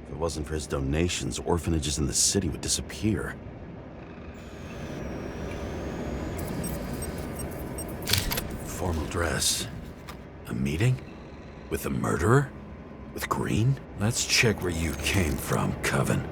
If it wasn't for his donations, orphanages in the city would disappear. Formal dress. A meeting? With a murderer? With Green? Let's check where you came from, Coven.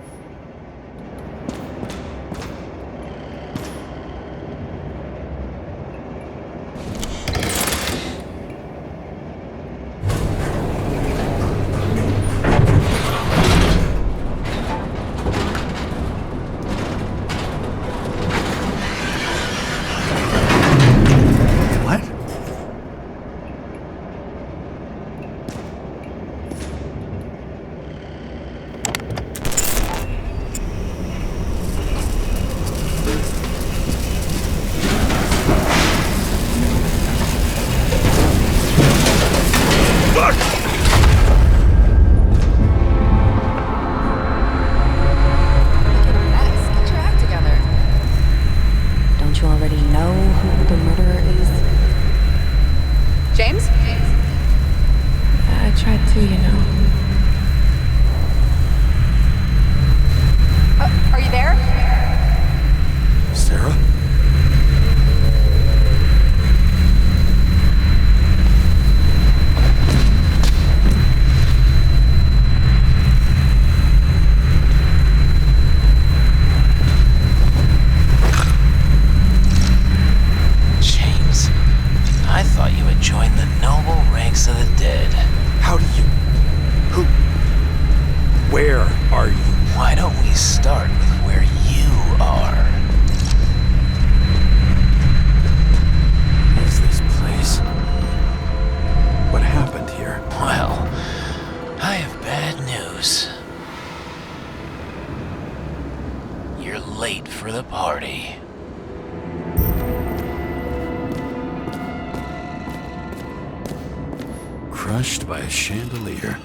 Crushed by a chandelier.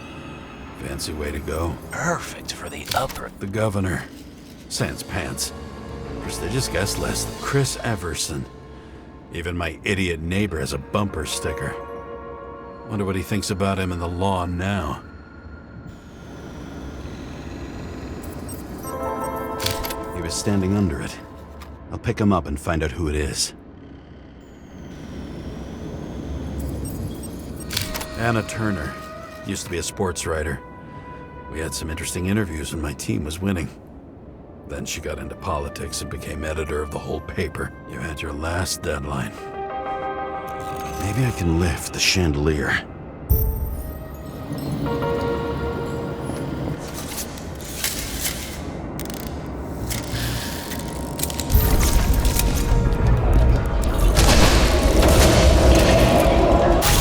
Fancy way to go. Perfect for the upper. The governor. Sans pants. Prestigious guest list. Chris Everson. Even my idiot neighbor has a bumper sticker. Wonder what he thinks about him and the law now. He was standing under it. I'll pick him up and find out who it is. Anna Turner. Used to be a sports writer. We had some interesting interviews when my team was winning. Then she got into politics and became editor of the whole paper. You had your last deadline. Maybe I can lift the chandelier.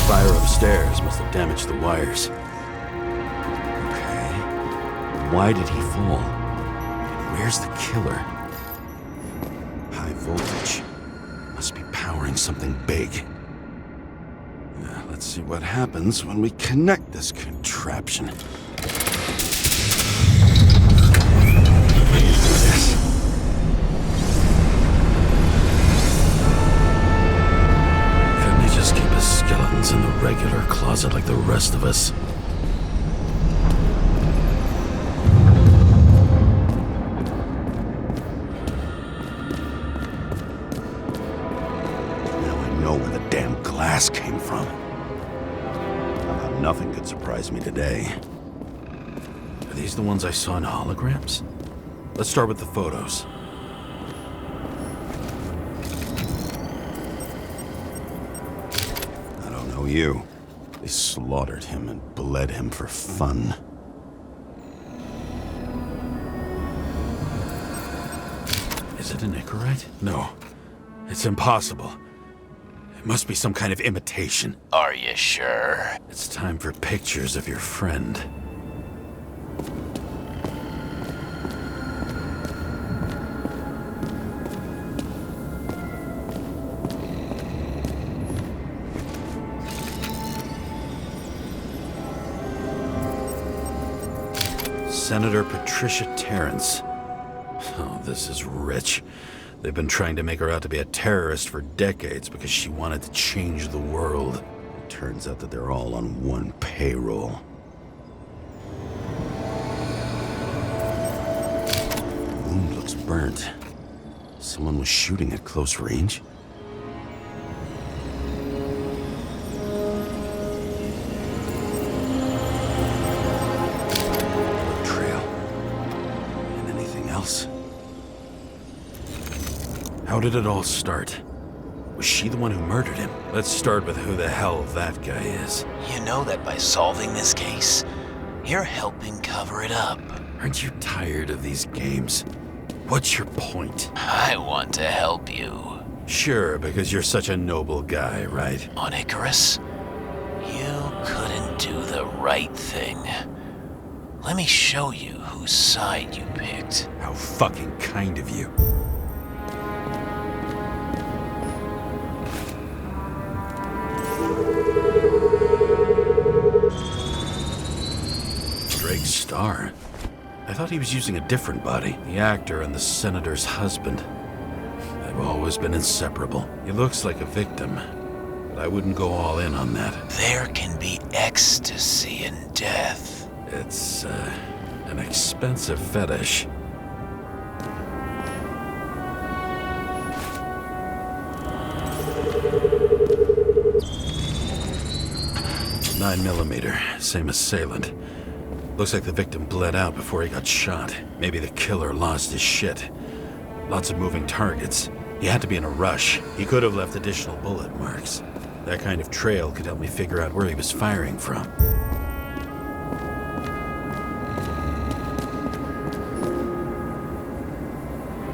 Fire upstairs must have damaged the wires. Okay. Why did he fall? Where's the killer? High voltage. Must be powering something big. Let's see what happens when we connect this contraption. Couldn't he just keep his skeletons in the regular closet like the rest of us? Came from. I thought nothing could surprise me today. Are these the ones I saw in holograms? Let's start with the photos. I don't know you. They slaughtered him and bled him for fun. Is it an Icarite? No. It's impossible. It must be some kind of imitation. Are you sure? It's time for pictures of your friend. Senator Patricia Terrence. Oh, this is rich. They've been trying to make her out to be a terrorist for decades because she wanted to change the world. It turns out that they're all on one payroll. The wound looks burnt. Someone was shooting at close range? Blood trail. And anything else? How did it all start? Was she the one who murdered him? Let's start with who the hell that guy is. You know that by solving this case, you're helping cover it up. Aren't you tired of these games? What's your point? I want to help you. Sure, because you're such a noble guy, right? On Icarus, you couldn't do the right thing. Let me show you whose side you picked. How fucking kind of you. Star? I thought he was using a different body. The actor and the senator's husband. They've always been inseparable. He looks like a victim, but I wouldn't go all in on that. There can be ecstasy in death. It's, an expensive fetish. 9mm, same assailant. Looks like the victim bled out before he got shot. Maybe the killer lost his shit. Lots of moving targets. He had to be in a rush. He could have left additional bullet marks. That kind of trail could help me figure out where he was firing from.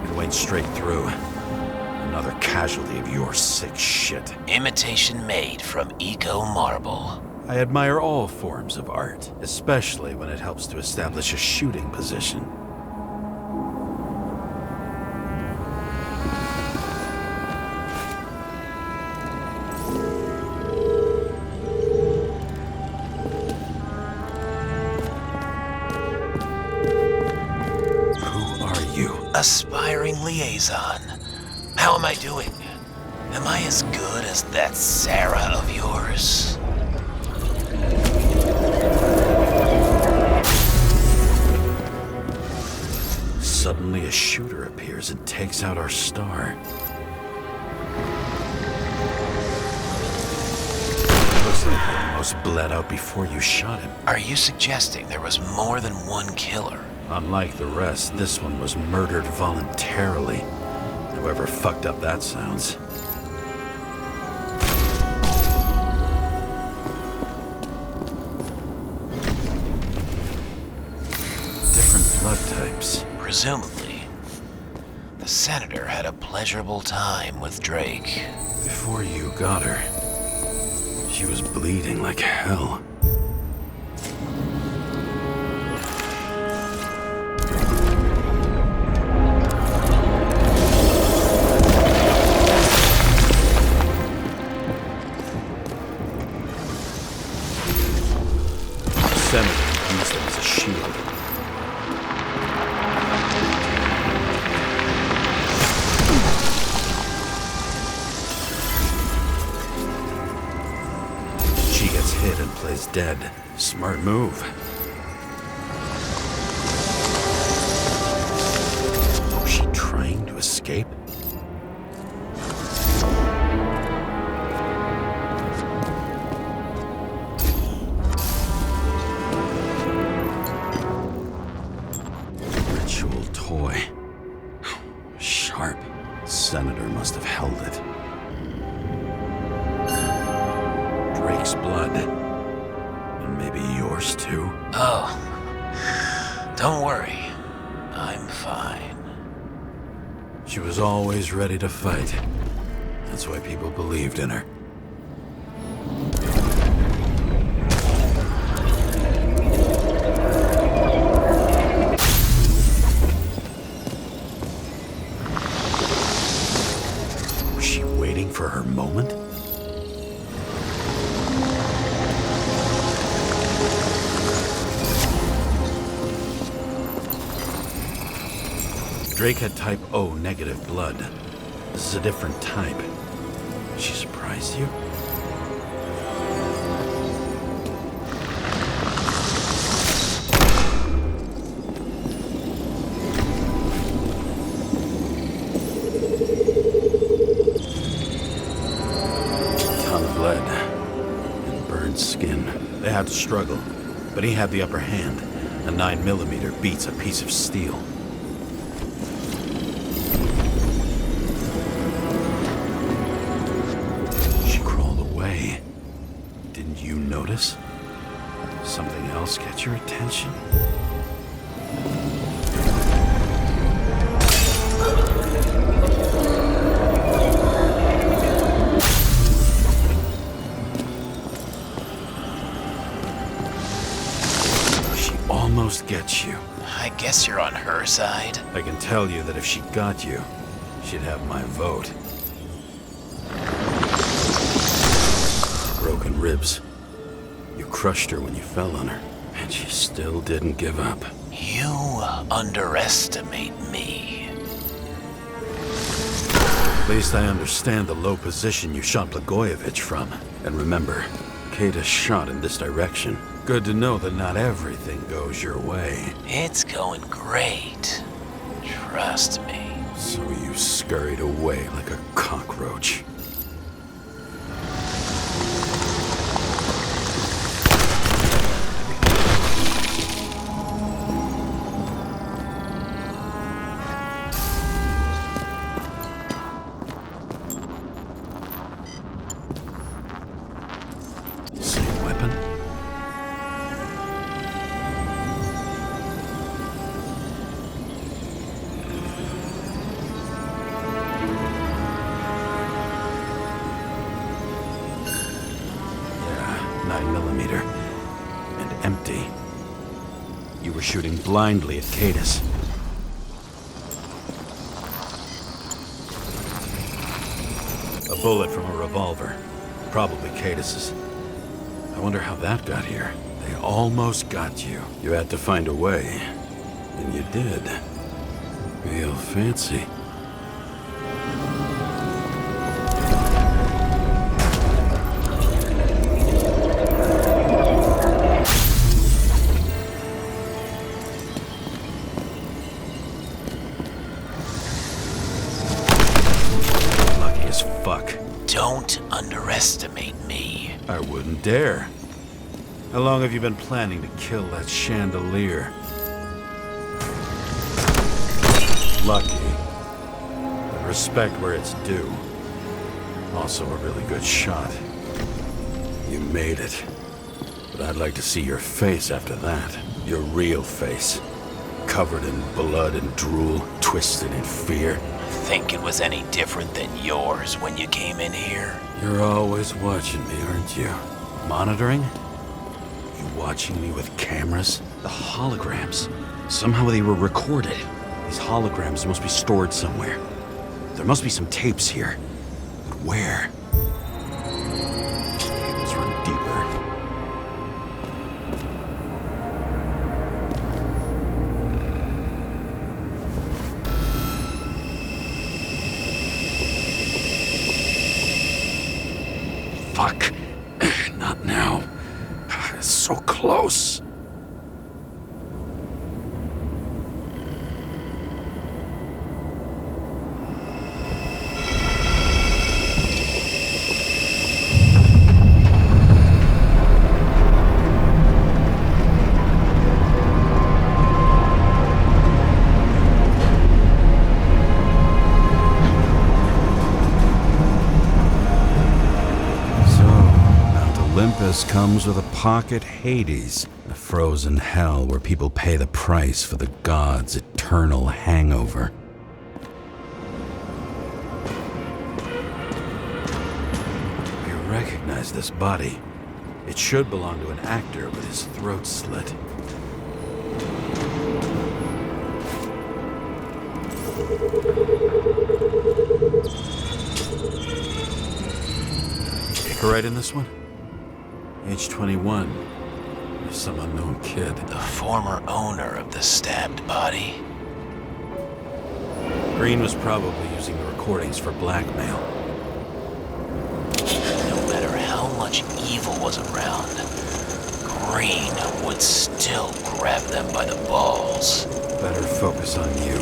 It went straight through. Another casualty of your sick shit. Imitation made from eco marble. I admire all forms of art, especially when it helps to establish a shooting position. Who are you? Aspiring liaison. How am I doing? Am I as good as that Sarah of yours? Suddenly a shooter appears and takes out our star. Looks like he almost bled out before you shot him. Are you suggesting there was more than one killer? Unlike the rest, this one was murdered voluntarily. However fucked up that sounds. Different blood types. Presumably, the senator had a pleasurable time with Drake. Before you got her, she was bleeding like hell. The senator used them as a shield. She gets hit and plays dead. Smart move. Was she trying to escape? Ritual toy. Sharp. Senator must have held it. Drake's blood. And maybe yours too? Oh, don't worry. I'm fine. She was always ready to fight. That's why people believed in her. Was she waiting for her moment? Drake had type O negative blood. This is a different type. She surprised you? Ton of lead and burned skin. They had to struggle, but he had the upper hand. A 9mm beats a piece of steel. Didn't you notice? Something else get your attention? She almost gets you. I guess you're on her side. I can tell you that if she got you, she'd have my vote. Broken ribs. You crushed her when you fell on her, and she still didn't give up. You underestimate me. At least I understand the low position you shot Blagojevich from. And remember, Kata shot in this direction. Good to know that not everything goes your way. It's going great. Trust me. So you scurried away like a cockroach. Same weapon? Yeah, 9mm. And empty. You were shooting blindly at Cadus. A bullet from a revolver. Probably Cadus's. I wonder how that got here. They almost got you. You had to find a way. And you did. Real fancy. underestimate me. I wouldn't dare. How long have you been planning to kill that chandelier? Lucky. But respect where it's due. Also a really good shot. You made it. But I'd like to see your face after that. Your real face. Covered in blood and drool, twisted in fear. Think it was any different than yours when you came in here? You're always watching me, aren't you? Monitoring? You watching me with cameras? The holograms. Somehow they were recorded. These holograms must be stored somewhere. There must be some tapes here. But where? Cables run deeper. Fuck. Not now. It's so close. Olympus comes with a pocket Hades, a frozen hell where people pay the price for the gods' eternal hangover. You recognize this body. It should belong to an actor with his throat slit. Right in this one? Age 21. There's some unknown kid. The former owner of the stabbed body. Green was probably using the recordings for blackmail. No matter how much evil was around, Green would still grab them by the balls. Better focus on you.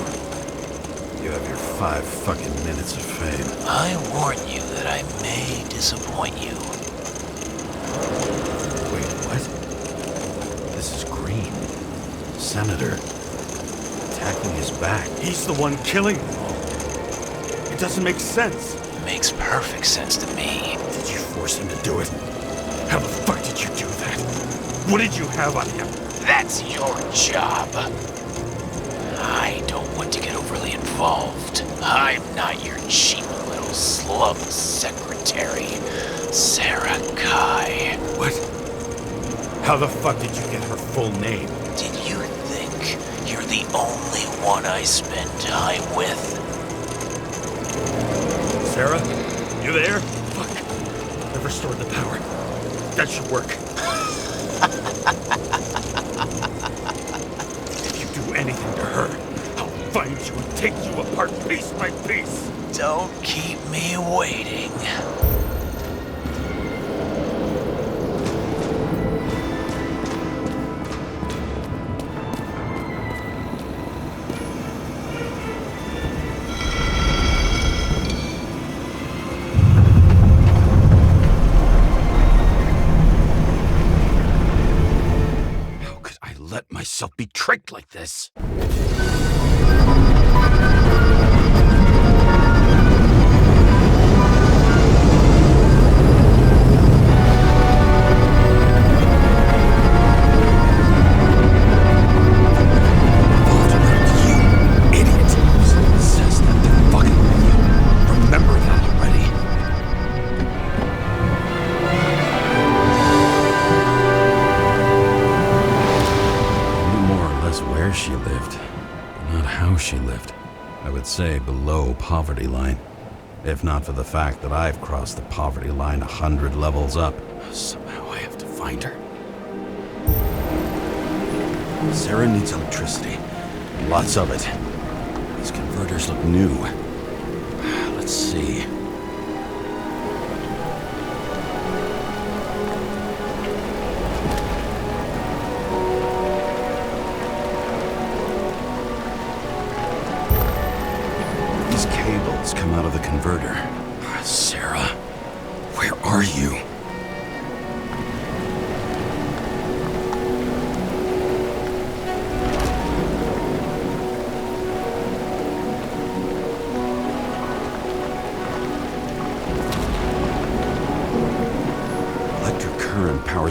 You have your 5 fucking minutes of fame. I warn you that I may disappoint you. Wait, what? This is Green. Senator. Tackling his back. He's the one killing them all. It doesn't make sense. Makes perfect sense to me. Did you force him to do it? How the fuck did you do that? What did you have on him? That's your job. I don't want to get overly involved. I'm not your cheap little slum secretary, Sarah Kai. What? How the fuck did you get her full name? Did you think you're the only one I spend time with? Sarah? You there? Fuck. I've restored the power. That should work. If you do anything to her, I'll find you and take you apart piece by piece. Don't keep me waiting. How could I let myself be tricked like this? She lived, but not how she lived. I would say below poverty line. If not for the fact that I've crossed the poverty line 100 levels up. Somehow I have to find her. Sarah needs electricity. Lots of it. These converters look new. Let's see. Come out of the converter. Sarah, where are you?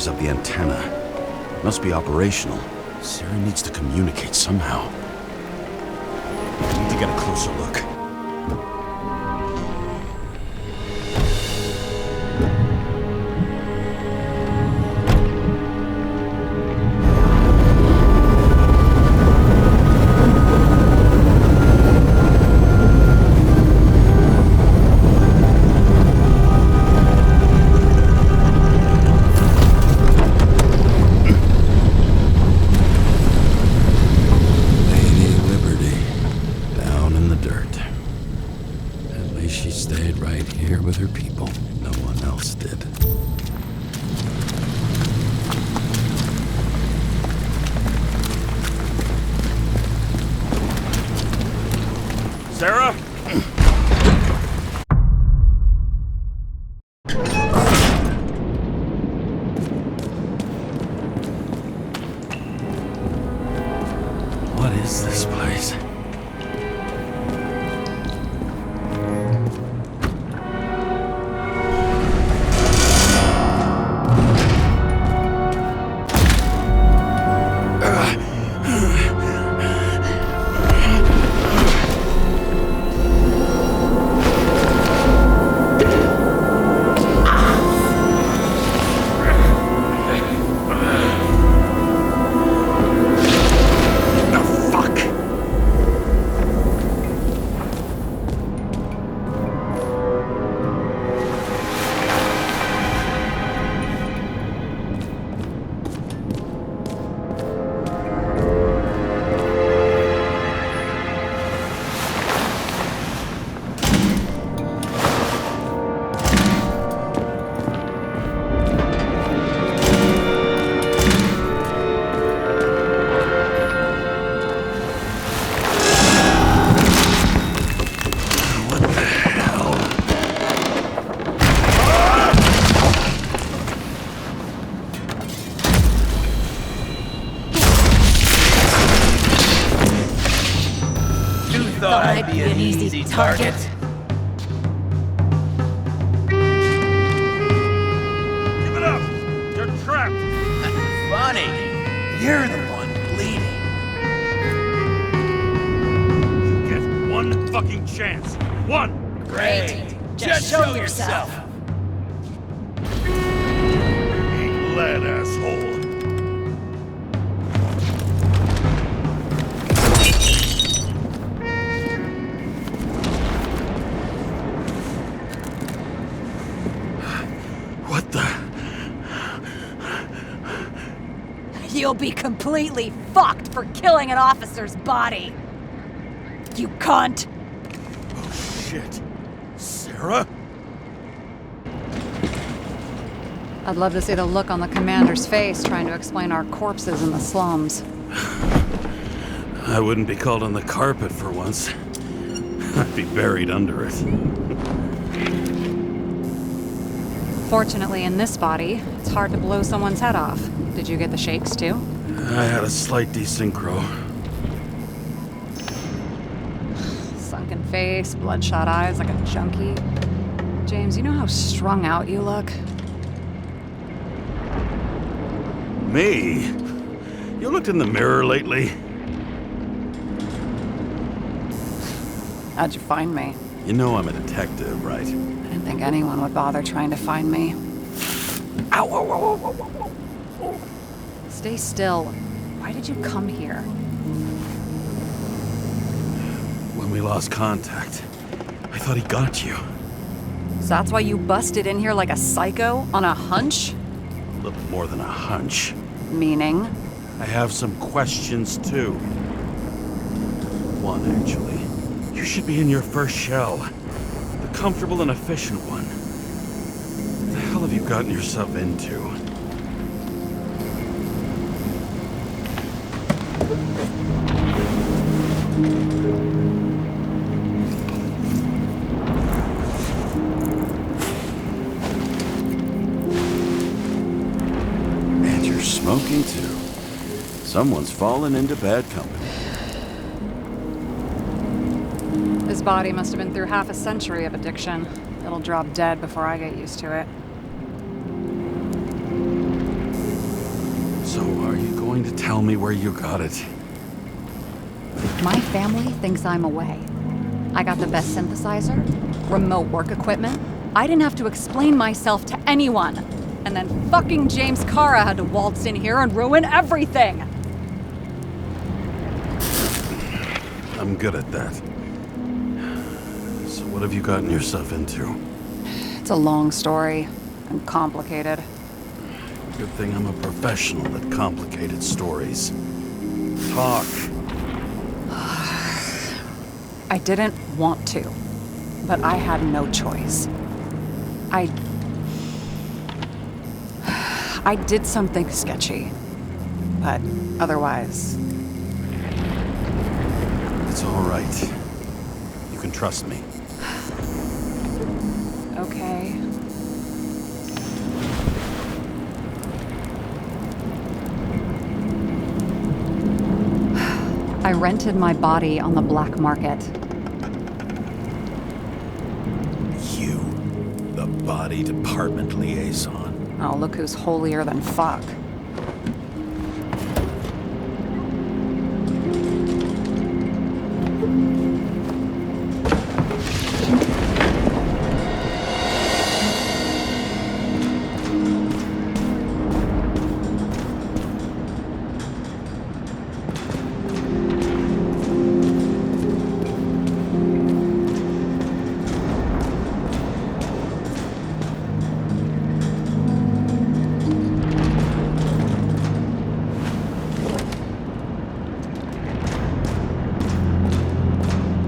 powers up the antenna. Must be operational. Sarah needs to communicate somehow. I need to get a closer look. Sarah? What is this place? Thought I'd be an easy target. Give it up! You're trapped! Funny. You're the one bleeding. You get one fucking chance. One! Great. Just show yourself. Ain't led, asshole. What the? You'll be completely fucked for killing an officer's body. You cunt. Oh, shit. Sarah? I'd love to see the look on the commander's face trying to explain our corpses in the slums. I wouldn't be called on the carpet for once. I'd be buried under it. Fortunately, in this body, it's hard to blow someone's head off. Did you get the shakes, too? I had a slight desynchro. Sunken face, bloodshot eyes like a junkie. James, you know how strung out you look? Me? You looked in the mirror lately? How'd you find me? You know I'm a detective, right? I didn't think anyone would bother trying to find me. Ow, ow, ow, ow, ow, ow. Stay still. Why did you come here? When we lost contact, I thought he got you. So that's why you busted in here like a psycho on a hunch? A little more than a hunch. Meaning? I have some questions, too. One, actually. You should be in your first shell. The comfortable and efficient one. What the hell have you gotten yourself into? And you're smoking too. Someone's fallen into bad company. His body must have been through half a century of addiction. It'll drop dead before I get used to it. going to tell me where you got it? My family thinks I'm away. I got the best synthesizer, remote work equipment. I didn't have to explain myself to anyone. And then fucking James Cara had to waltz in here and ruin everything. I'm good at that. So what have you gotten yourself into? It's a long story and complicated. Good thing I'm a professional at complicated stories. Talk. I didn't want to, but I had no choice. I did something sketchy, but otherwise... It's all right. You can trust me. Okay. I rented my body on the black market. You, the body department liaison. Oh, look who's holier than fuck.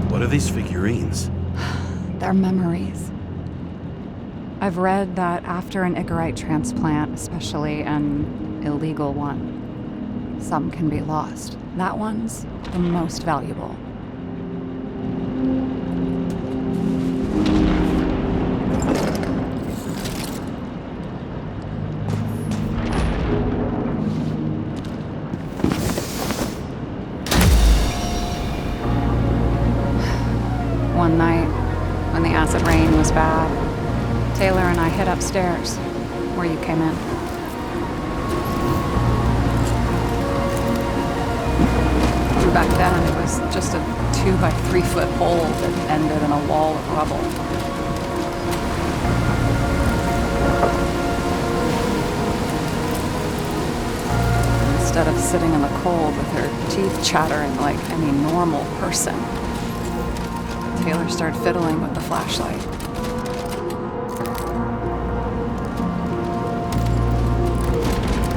What are these figurines? They're memories. I've read that after an Icarite transplant, especially an illegal one, some can be lost. That one's the most valuable. One night, when the acid rain was bad, Taylor and I hid upstairs, where you came in. Back then, it was just a 2-by-3 foot hole that ended in a wall of rubble. Instead of sitting in the cold with her teeth chattering like any normal person, Taylor started fiddling with the flashlight.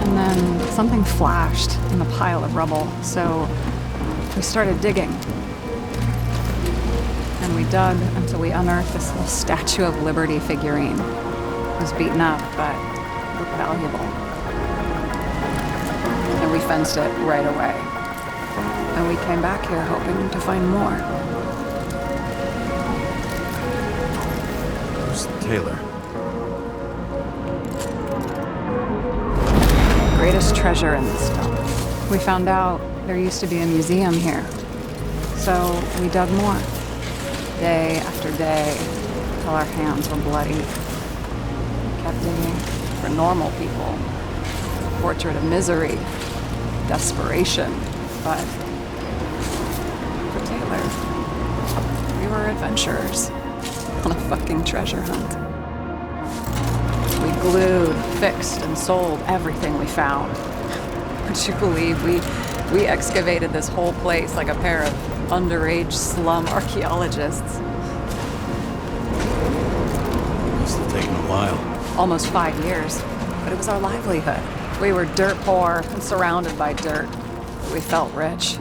And then something flashed in the pile of rubble, so we started digging. And we dug until we unearthed this little Statue of Liberty figurine. It was beaten up, but looked valuable. And we fenced it right away. And we came back here hoping to find more. Taylor. Greatest treasure in this dump. We found out there used to be a museum here. So we dug more. Day after day, till our hands were bloody. We kept digging for normal people. A portrait of misery, desperation, but for Taylor, we were adventurers on a fucking treasure hunt. We glued, fixed, and sold everything we found. Would you believe we excavated this whole place like a pair of underage slum archaeologists? Must have taken a while. Almost 5 years, but it was our livelihood. We were dirt poor and surrounded by dirt. But we felt rich.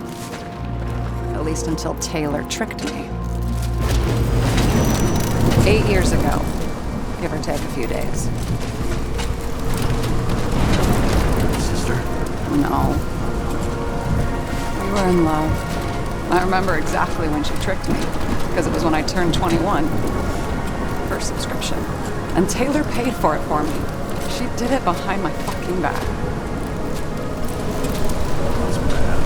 At least until Taylor tricked me. 8 years ago, give or take a few days. Sister? No. We were in love. I remember exactly when she tricked me, because it was when I turned 21. First subscription. And Taylor paid for it for me. She did it behind my fucking back. That's bad.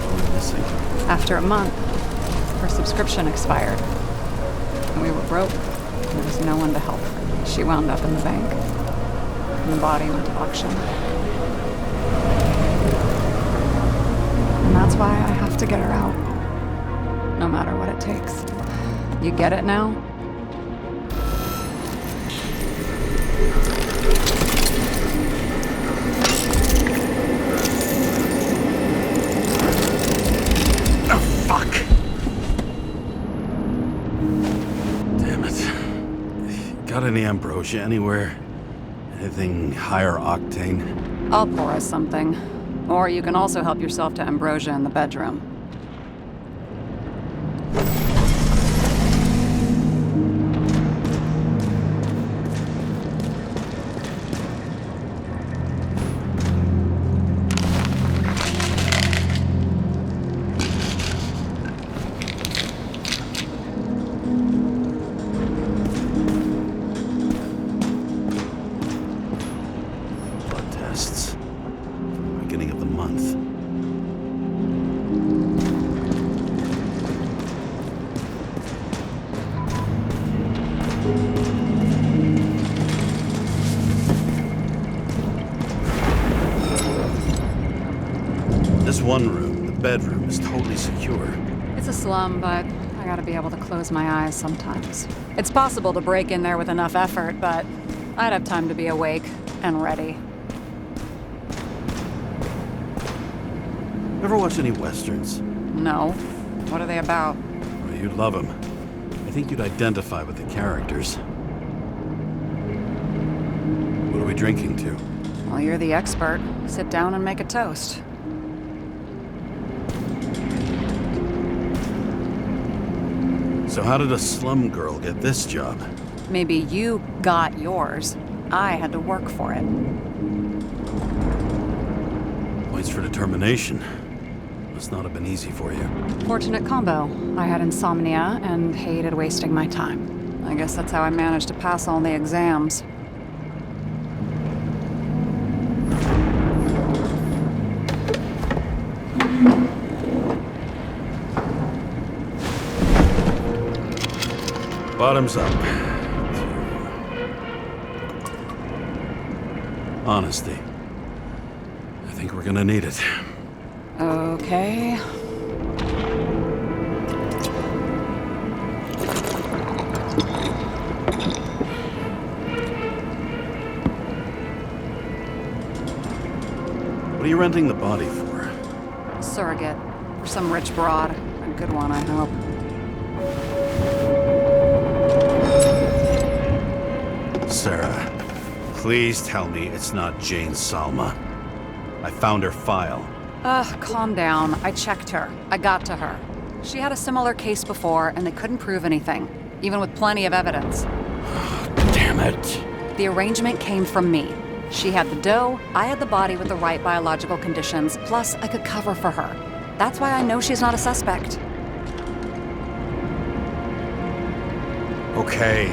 What are we missing? After a month, her subscription expired. And we were broke. There was no one to help her. She wound up in the bank. And the body went to auction. to get her out. No matter what it takes. You get it now? Oh, fuck! Damn it. Got any ambrosia anywhere? Anything higher octane? I'll pour us something. Or you can also help yourself to ambrosia in the bedroom. Blood tests. Beginning of the month. This one room, the bedroom, is totally secure. It's a slum, but I gotta be able to close my eyes sometimes. It's possible to break in there with enough effort, but I'd have time to be awake and ready. Ever watch any westerns? No. What are they about? Well, you'd love them. I think you'd identify with the characters. What are we drinking to? Well, you're the expert. Sit down and make a toast. So how did a slum girl get this job? Maybe you got yours. I had to work for it. Points for determination. Must not have been easy for you. Fortunate combo. I had insomnia and hated wasting my time. I guess that's how I managed to pass all the exams. Bottoms up. Honesty. I think we're gonna need it. Okay. What are you renting the body for? Surrogate. For some rich broad. A good one, I hope. Sarah, please tell me it's not Jane Salma. I found her file. Calm down. I checked her. I got to her. She had a similar case before, and they couldn't prove anything, even with plenty of evidence. Damn it. The arrangement came from me. She had the dough, I had the body with the right biological conditions, plus I could cover for her. That's why I know she's not a suspect. Okay.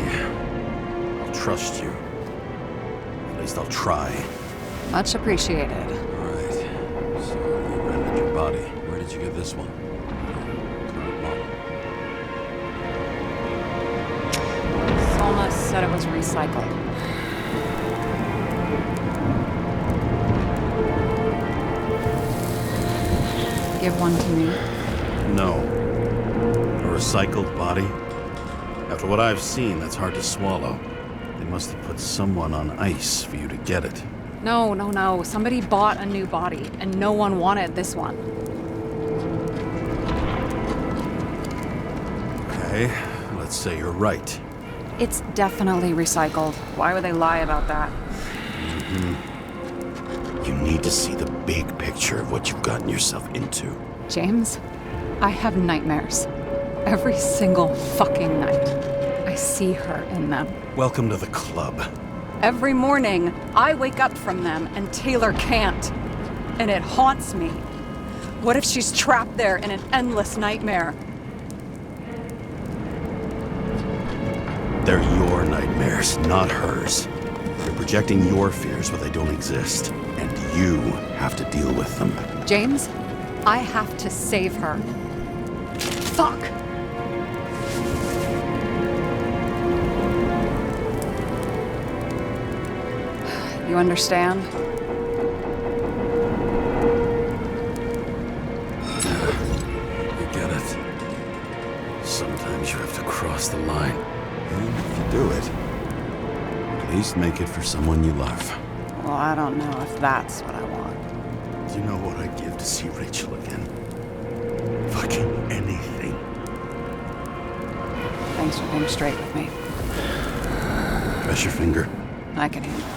I'll trust you. At least I'll try. Much appreciated. All right. So you rented your body. Where did you get this one? Current model. Salma said it was recycled. Give one to me. No. A recycled body? After what I've seen, that's hard to swallow. They must have put someone on ice for you to get it. No. Somebody bought a new body, and no one wanted this one. Okay, let's say you're right. It's definitely recycled. Why would they lie about that? You need to see the big picture of what you've gotten yourself into. James, I have nightmares. Every single fucking night. I see her in them. Welcome to the club. Every morning, I wake up from them and Taylor can't. And it haunts me. What if she's trapped there in an endless nightmare? They're your nightmares, not hers. You're projecting your fears where they don't exist, and you have to deal with them. James, I have to save her. Fuck! You understand? means you have to cross the line. And if you do it, at least make it for someone you love. Well, I don't know if that's what I want. Do you know what I'd give to see Rachel again? Fucking anything. Thanks for being straight with me. Press your finger. I can handle it.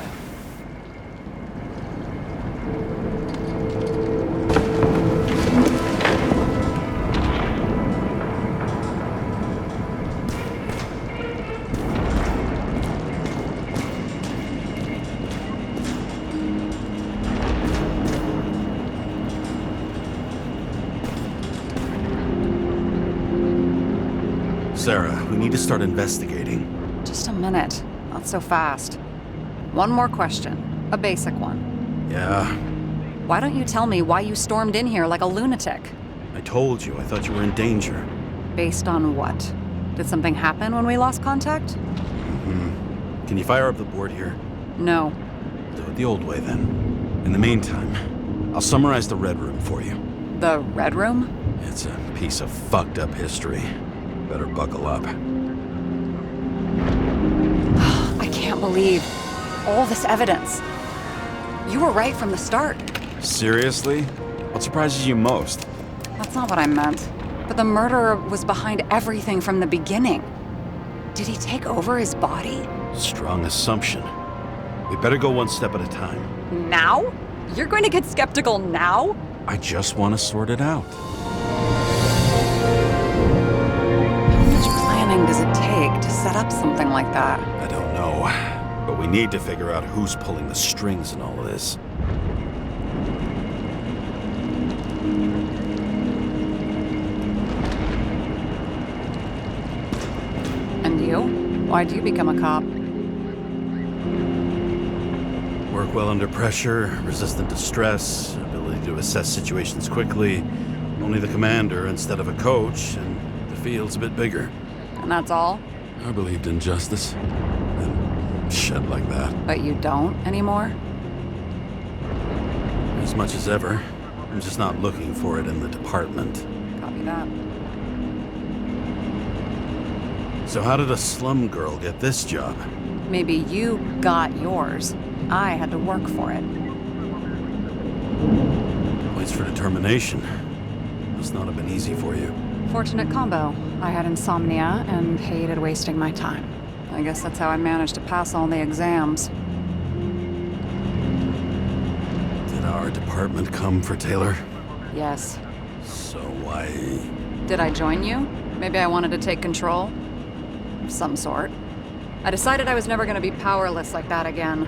Sarah, we need to start investigating. Just a minute. Not so fast. One more question. A basic one. Yeah, Why don't you tell me why you stormed in here like a lunatic? I told you. I thought you were in danger. Based on what? Did something happen when we lost contact? Can you fire up the board here? No. Do it the old way, then. In the meantime, I'll summarize the Red Room for you. The Red Room? It's a piece of fucked up history. Better buckle up. I can't believe all this evidence. You were right from the start. Seriously? What surprises you most? That's not what I meant. But the murderer was behind everything from the beginning. Did he take over his body? Strong assumption. We better go one step at a time. Now? You're going to get skeptical now? I just want to sort it out. How much planning does it take to set up something like that? I don't know, but we need to figure out who's pulling the strings in all of this. And you? Why'd you become a cop? Work well under pressure, resistant to stress, ability to assess situations quickly. Only the commander instead of a coach, and the field's a bit bigger. And that's all? I believed in justice. And shit like that. But you don't anymore? As much as ever. I'm just not looking for it in the department. Copy that. So how did a slum girl get this job? Maybe you got yours. I had to work for it. Points for determination. Must not have been easy for you. Fortunate combo. I had insomnia and hated wasting my time. I guess that's how I managed to pass all the exams. Did our department come for Taylor? Yes. So why... Did I join you? Maybe I wanted to take control? Of some sort. I decided I was never going to be powerless like that again.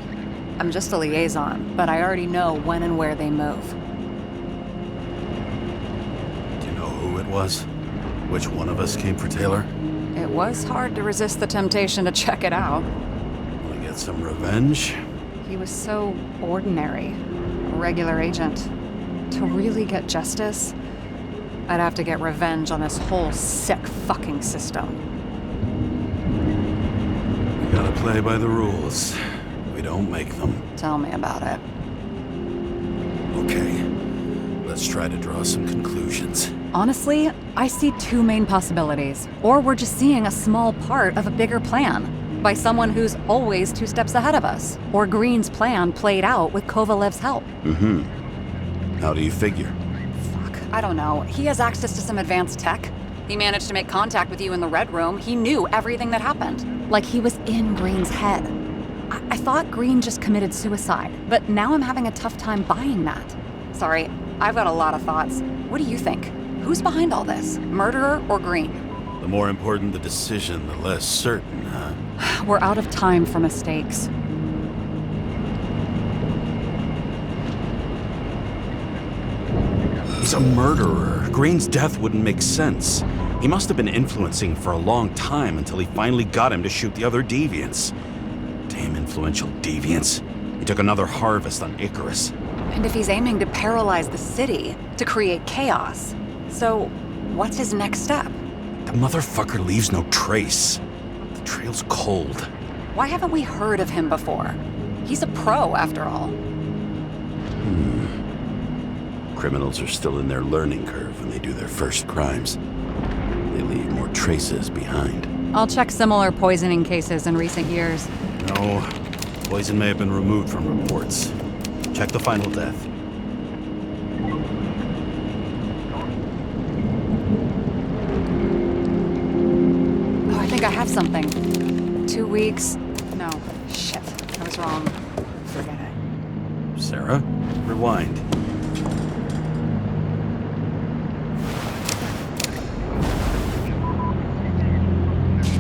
I'm just a liaison, but I already know when and where they move. Do you know who it was? Which one of us came for Taylor? It was hard to resist the temptation to check it out. Want to get some revenge? He was so ordinary. A regular agent. To really get justice, I'd have to get revenge on this whole sick fucking system. We gotta play by the rules. We don't make them. Tell me about it. Okay. Let's try to draw some conclusions. Honestly, I see two main possibilities. Or we're just seeing a small part of a bigger plan by someone who's always 2 steps ahead of us. Or Green's plan played out with Kovalev's help. How do you figure? Fuck, I don't know. He has access to some advanced tech. He managed to make contact with you in the Red Room. He knew everything that happened. Like he was in Green's head. I thought Green just committed suicide, but now I'm having a tough time buying that. Sorry, I've got a lot of thoughts. What do you think? Who's behind all this? Murderer or Green? The more important the decision, the less certain, huh? We're out of time for mistakes. He's a murderer. Green's death wouldn't make sense. He must have been influencing for a long time until he finally got him to shoot the other deviants. Damn influential deviants. He took another harvest on Icarus. And if he's aiming to paralyze the city, to create chaos, so what's his next step? The motherfucker leaves no trace. The trail's cold. Why haven't we heard of him before? He's a pro, after all. Criminals are still in their learning curve when they do their first crimes. They leave more traces behind. I'll check similar poisoning cases in recent years. No, poison may have been removed from reports. Check the final death. Oh, I think I have something. 2 weeks. No, shit. I was wrong. Forget it. Sarah, rewind.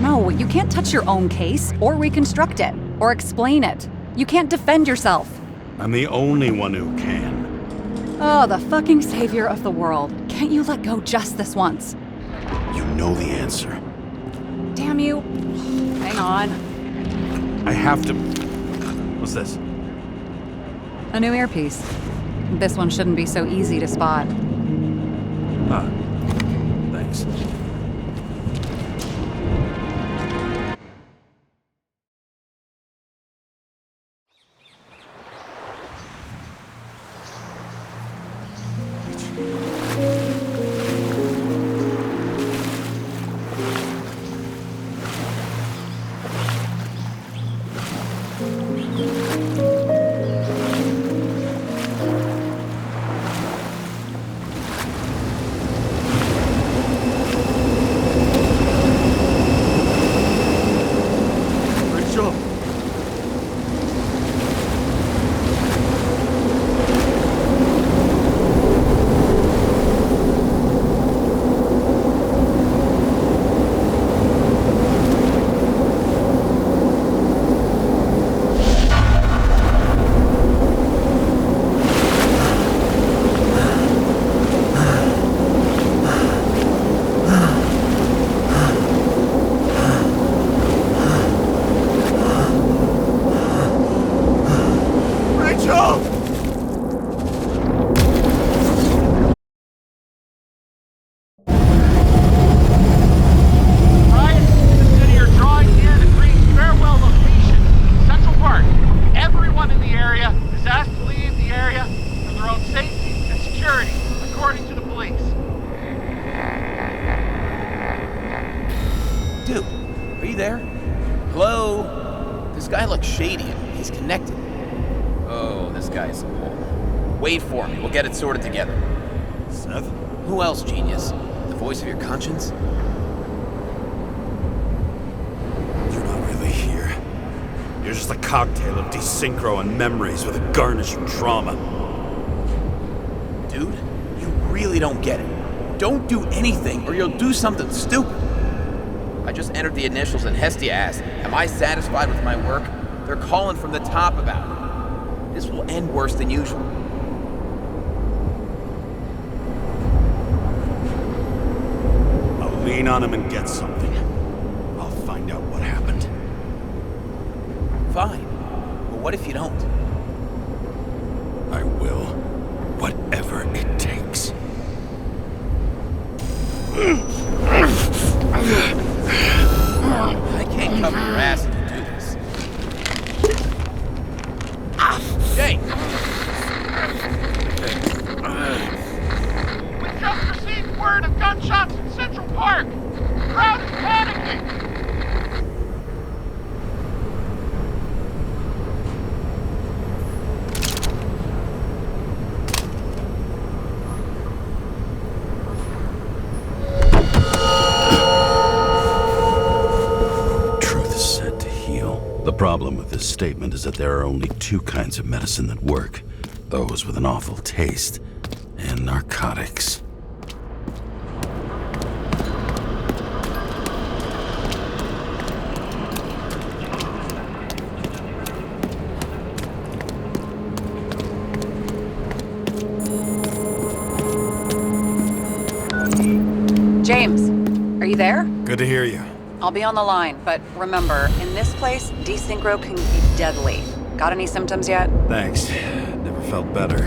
No, you can't touch your own case, or reconstruct it, or explain it. You can't defend yourself. I'm the only one who can. Oh, the fucking savior of the world. Can't you let go just this once? You know the answer. Damn you. Hang on. I have to... What's this? A new earpiece. This one shouldn't be so easy to spot. Ah, thanks. Dude, are you there? Hello? This guy looks shady. He's connected. Oh, this guy's a bull. Wait for me. We'll get it sorted together. Seth? Who else, genius? The voice of your conscience? You're not really here. You're just a cocktail of desynchro and memories with a garnish of trauma. Dude, you really don't get it. Don't do anything or you'll do something stupid. I just entered the initials and Hestia asked, am I satisfied with my work? They're calling from the top about it. This will end worse than usual. I'll lean on him and get something. I'll find out what happened. Fine. But what if you don't? I will. Whatever it takes. I can't cover your ass if you do this. Jake! We just received word of gunshots in Central Park. The crowd is panicking. The problem with this statement is that there are only two kinds of medicine that work. Those with an awful taste and narcotics. James, are you there? Good to hear you. I'll be on the line, but remember, in this place, desynchro can be deadly. Got any symptoms yet? Thanks. Never felt better.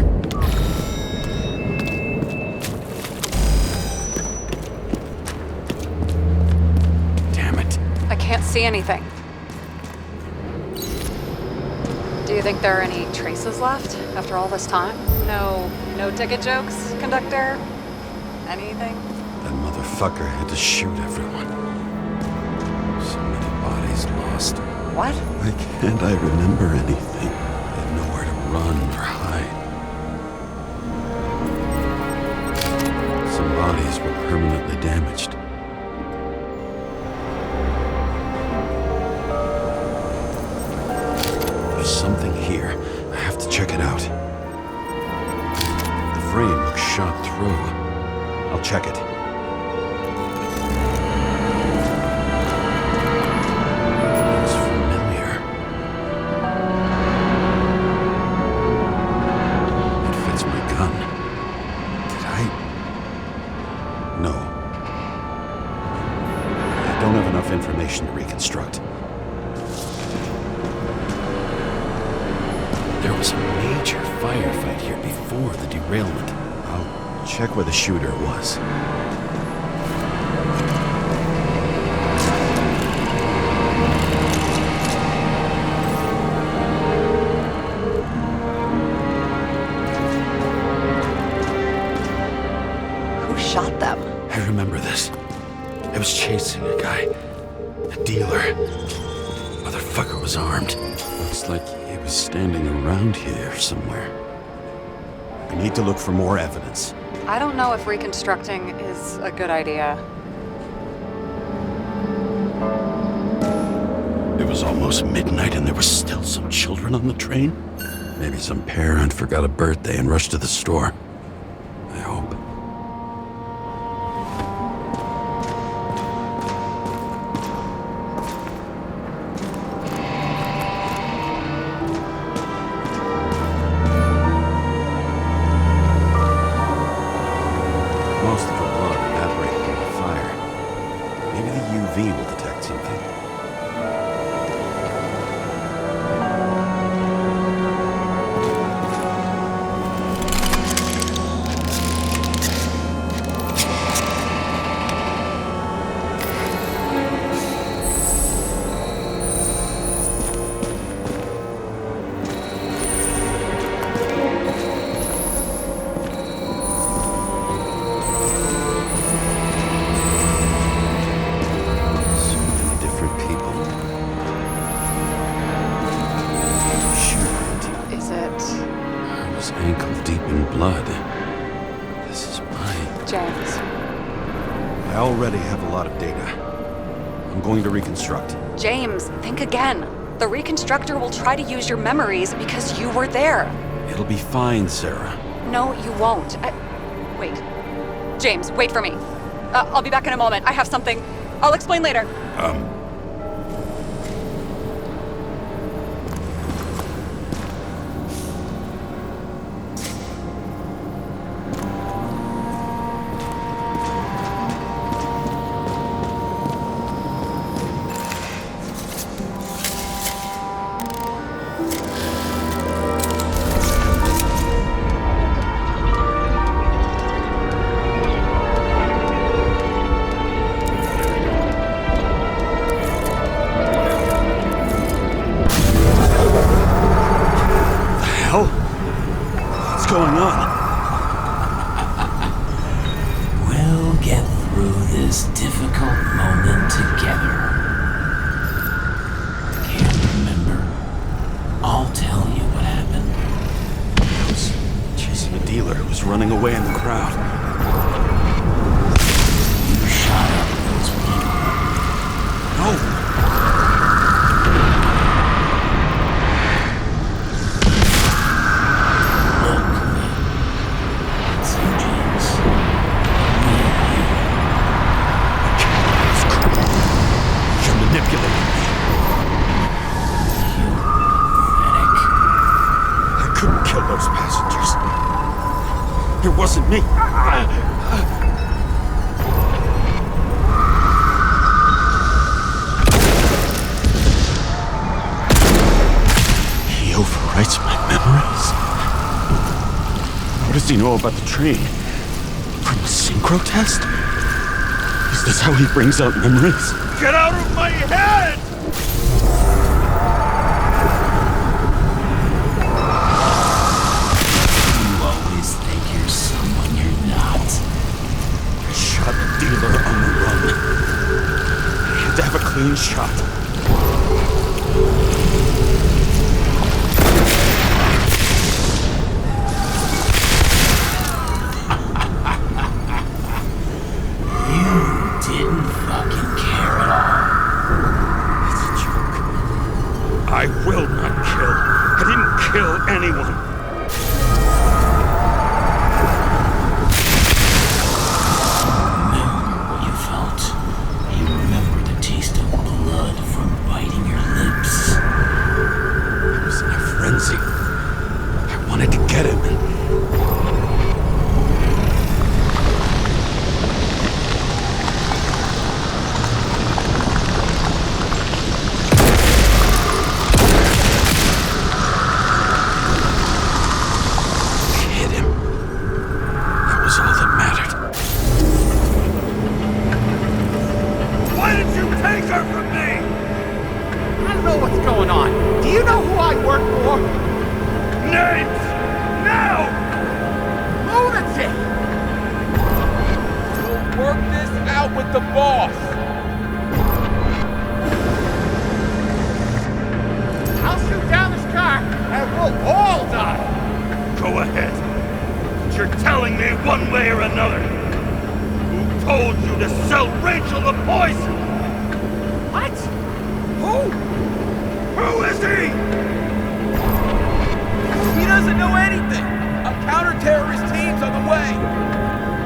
Damn it. I can't see anything. Do you think there are any traces left after all this time? No ticket jokes, conductor? Anything? That motherfucker had to shoot everyone. So many bodies lost. What? Why can't I remember anything? I had nowhere to run or hide. Some bodies were permanently damaged. There's something here. I have to check it out. The frame looks shot through. I'll check it. Looks familiar. It fits my gun. Did I? No. I don't have enough information to reconstruct. There was a major firefight here before the derailment. I'll check where the shooter was. Who shot them? I remember this. I was chasing a guy. A dealer. Motherfucker was armed. Looks like he was standing around here somewhere. I need to look for more evidence. I don't know if reconstructing is a good idea. It was almost midnight and there were still some children on the train. Maybe some parent forgot a birthday and rushed to the store. I hope. Most of the blood evaporated in the fire. Maybe the UV will detect something. So many different people. Shoot. Is it I was ankle deep in blood. This is mine. James? I already have a lot of data. I'm going to reconstruct. James, think again. The reconstructor will try to use your memories because you were there. It'll be fine, Sarah. No, you won't. Wait. James, wait for me. I'll be back in a moment. I have something. I'll explain later. What's going on? We'll get through this difficult moment together. Can't remember? I'll tell you what happened. I was chasing a dealer who was running away in the crowd. You shot up those people. No! It's you, James. You're manipulating me. You pathetic. I couldn't kill those passengers. It wasn't me. He overwrites my memories. What does he know about the train? From a synchro test? Is this how he brings out memories? Get out of my head! You always think you're someone you're not. I shot a clean shot. Didn't fucking care at all. It's a joke. I will not kill. I didn't kill anyone. Remember what you felt. You remember the taste of blood from biting your lips. I was in a frenzy. I wanted to get him. With the boss. I'll shoot down this car and we'll all die. Go ahead. But you're telling me one way or another. Who told you to sell Rachel the poison? What? Who? Who is he? He doesn't know anything. A counter-terrorist team's on the way.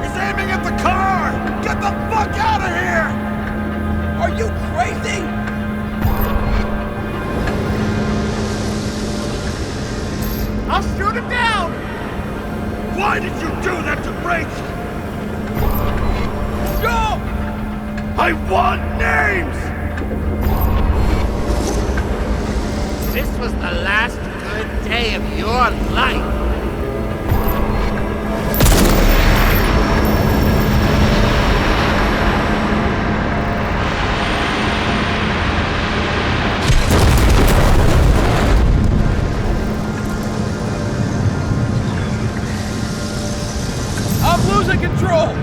He's aiming at the car! Get the fuck out of here! Are you crazy? I'll shoot him down! Why did you do that to Rachel? Jump! I want names! This was the last good day of your life. I'm losing control!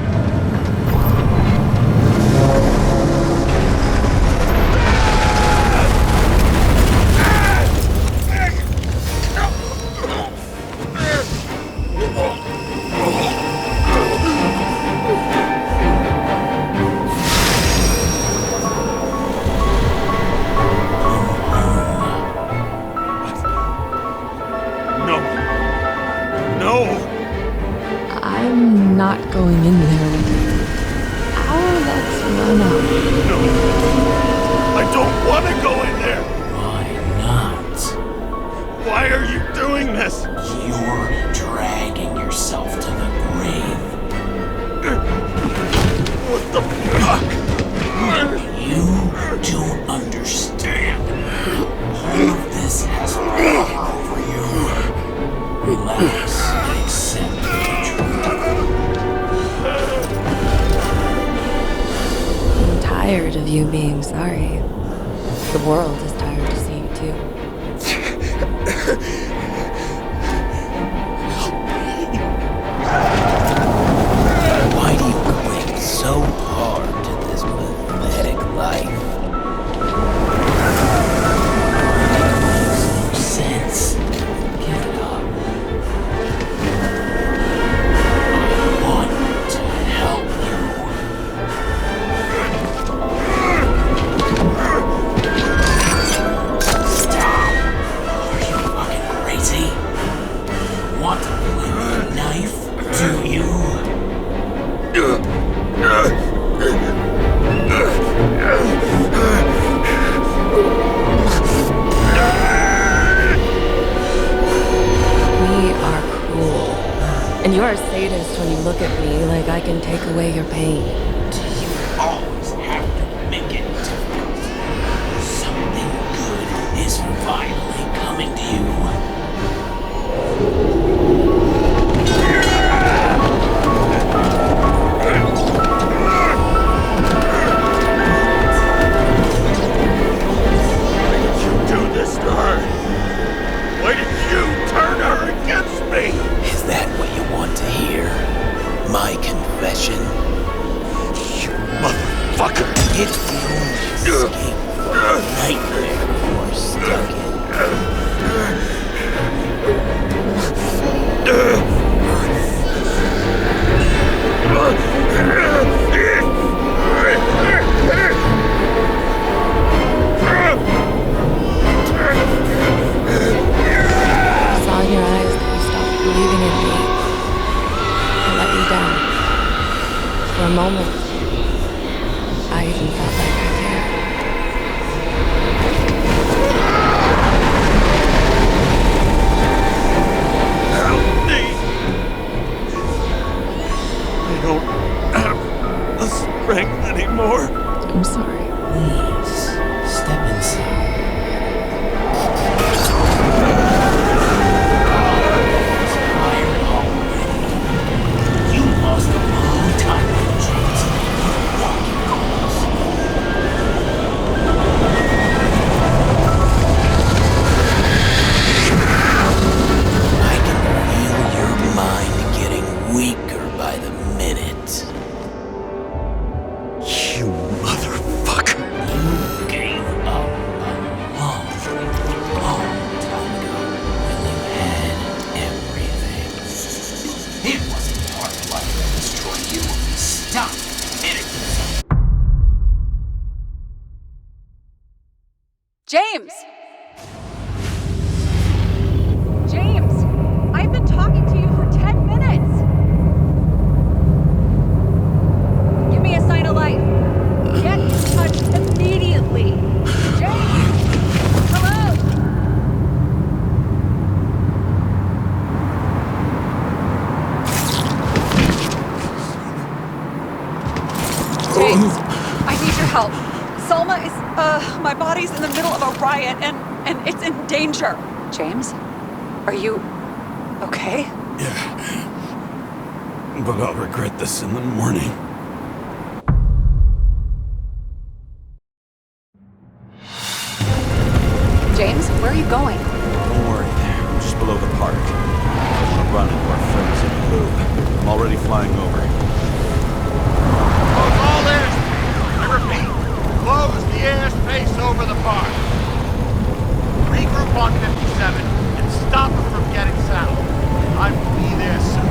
I'm not going in there. Let's run out. No. I don't want to go in there. Why not? Why are you doing this? You're dragging yourself to the grave. What the fuck? You don't understand. All of this has taken over you. Relax and accept the truth. I'm tired of you being sorry. The world is tired to see you too. Why do you cling so hard to this pathetic life? It makes no sense. Give it up. I want to help you. Stop. Are you fucking crazy? Want to play with a knife? Do you? We are cruel. And you're a sadist when you look at me like I can take away your pain. Do you always have to make it difficult? Something good is finally coming to you. My confession? You motherfucker! It's the only escape from the nightmare you're stuck in. I saw in your eyes that you stopped believing in me. I let you down. For a moment, I even felt like I cared. Help me! I don't have the strength anymore. I'm sorry. Please, step inside. Tired already. You lost a long time ago, James. Walking calls. I can feel your mind getting weaker by the minute. You motherfucker. You gave up a long time ago when you had everything. It wasn't part of life that destroyed you. Stop it. James! James! I've been talking to you for 10 minutes! Give me a sign of life. Get in touch immediately. James! Hello? James, I need your help. Salma is, my body's in the middle of a riot and it's in danger. James? Are you okay? Yeah. But I'll regret this in the morning. James, where are you going? Don't worry. I'm just below the park. I'll run into our friends in blue. I'm already flying over. Close all airspace. I repeat, close the airspace over the park. Regroup on 57 and stop them from getting south. I will be there soon.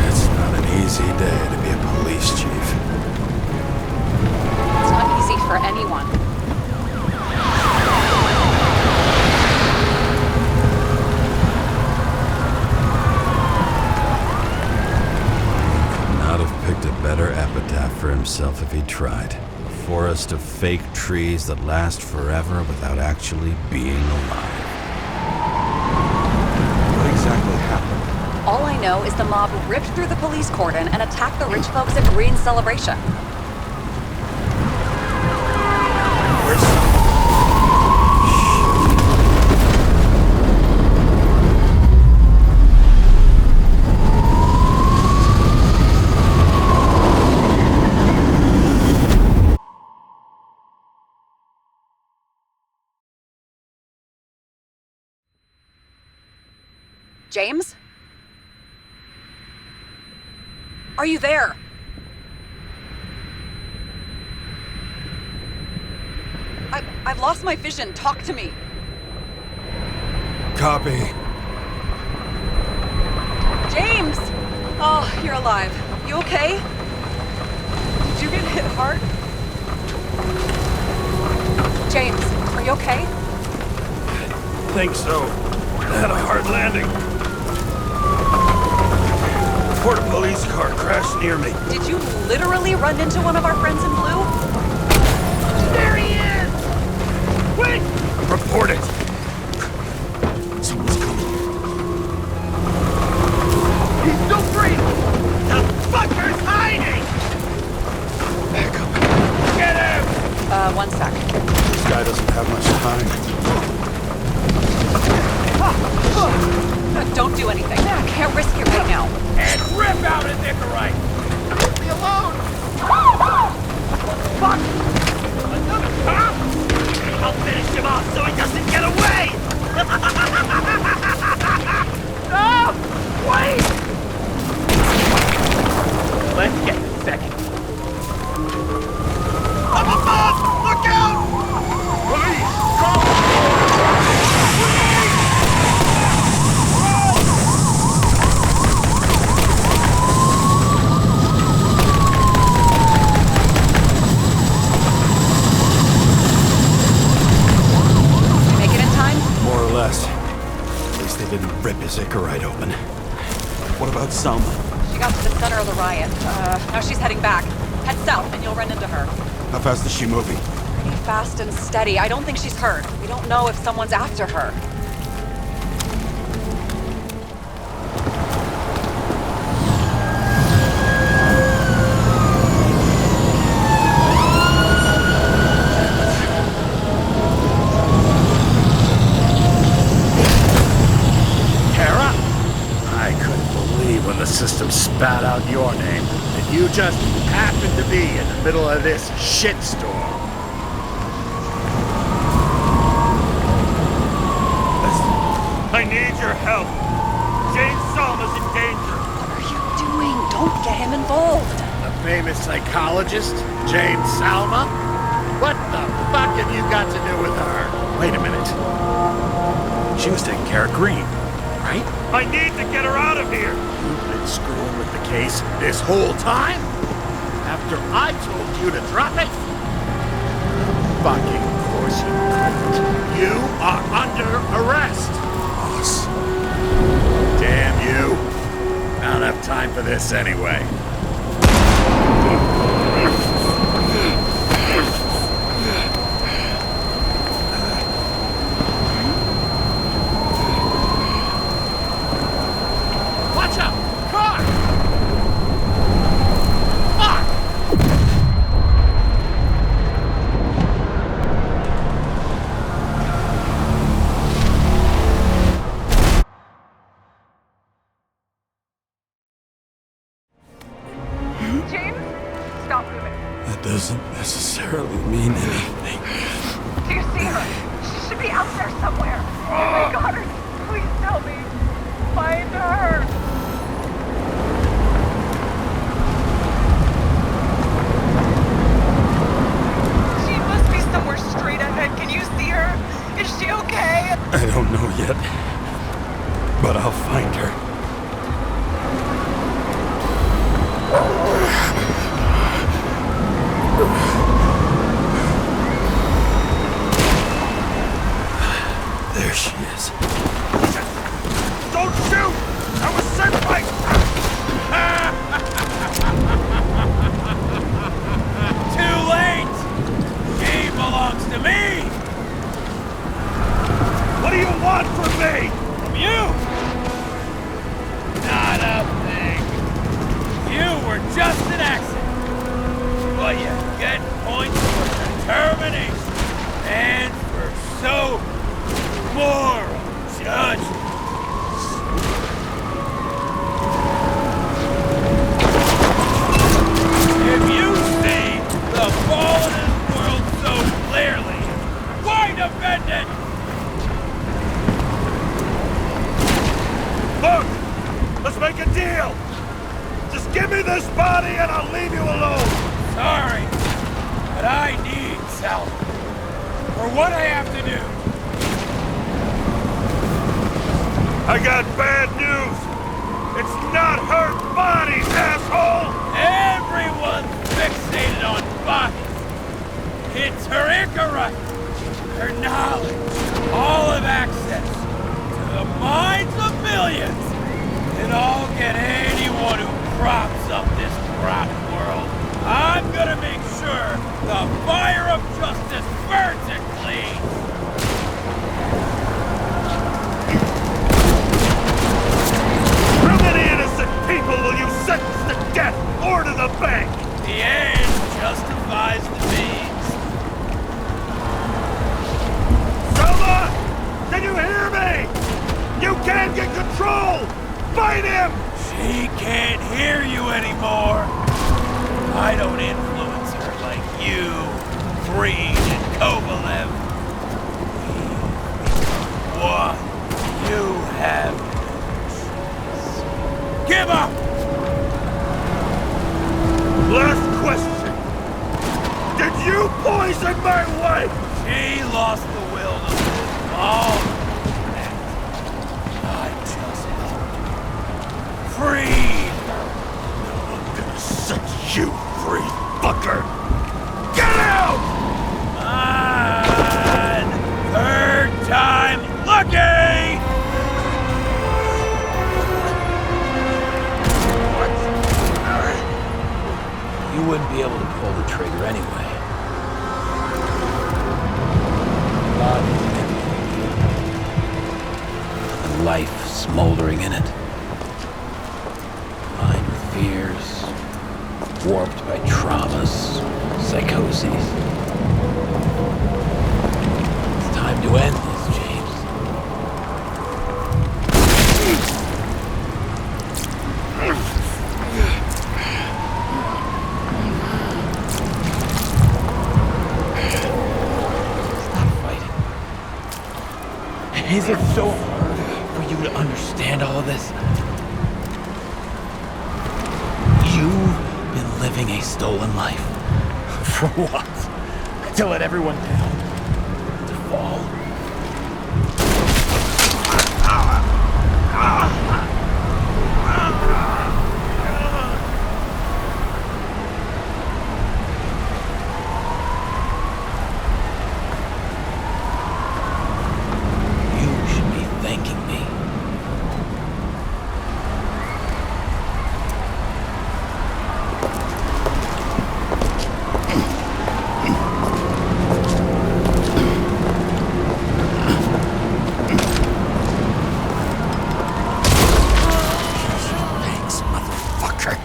It's not an easy day to be a police chief. It's not easy for anyone. Not have picked a better epitaph for himself if he tried. A forest of fake trees that last forever without actually being alive. What exactly happened? All I know is the mob ripped through the police cordon and attacked the rich folks at Green's celebration. James? Are you there? I've lost my vision. Talk to me. Copy. James! Oh, you're alive. You okay? Did you get hit hard? James, are you okay? I think so. I had a hard landing. Before the police car crashed near me. Did you literally run into one of our friends in blue? There he is! Wait! Report it. Someone's coming. He's still free! The fucker's hiding! Back up. Get him! One sec. This guy doesn't have much time. Don't do anything. I can't risk it right now. And rip out a Nicorite! Leave me alone! Fuck! Another cop? I'll finish him off so he doesn't get away! No! Wait! Let's get the second. Selma? She got to the center of the riot. Now she's heading back. Head south and you'll run into her. How fast is she moving? Pretty fast and steady. I don't think she's hurt. We don't know if someone's after her. The system spat out your name, and you just happened to be in the middle of this shitstorm. I need your help. James Salma's in danger. What are you doing? Don't get him involved. The famous psychologist, James Salma? What the fuck have you got to do with her? Wait a minute. She was taking care of Green, right? I need to get her out of here. You've been screwing with the case this whole time? After I told you to drop it? Fucking course you couldn't. You are under arrest. Boss. Damn you. I don't have time for this anyway. Doesn't necessarily mean anything. Do you see her? She should be out there somewhere. Oh my God, please tell me. Find her. She must be somewhere straight ahead. Can you see her? Is she okay? I don't know yet, but I'll find her. There she is. Don't shoot! I was sent by... Too late! She belongs to me! What do you want from me? From you! Not a thing. You were just an accident. But you get points for determination and for so moral judgment. If you see the fallen world so clearly, why defend it? Look! Let's make a deal! Just give me this body and I'll leave you alone! Sorry, but I need Salma for what I have to do. I got bad news! It's not her body, asshole! Everyone's fixated on bodies. It's her Icarus, her knowledge, all of access to the minds of millions. And I'll get anyone who props up this rotten world. I'm gonna make sure the fire of justice burns it clean. How many innocent people will you sentence to death or to the bank? The end justifies the means. Selma! Can you hear me? You can't get control! Fight him! She can't hear you anymore. I don't influence her like you, Freed and Kovalev. One, you have give up! Last question. Did you poison my wife? She lost the will to live long. I just helped free. I'm gonna set you free, fucker! Get out! On third time lucky! you wouldn't be able to pull the trigger anyway. Body's empty. And life smoldering in it. Lined with fears, warped by traumas, psychoses. It's time to end this, James. Stop fighting. Is it so hard for you to understand all of this? You've been living a stolen life. For what? To let everyone down? To fall? You should be thanking me. Thanks, motherfucker.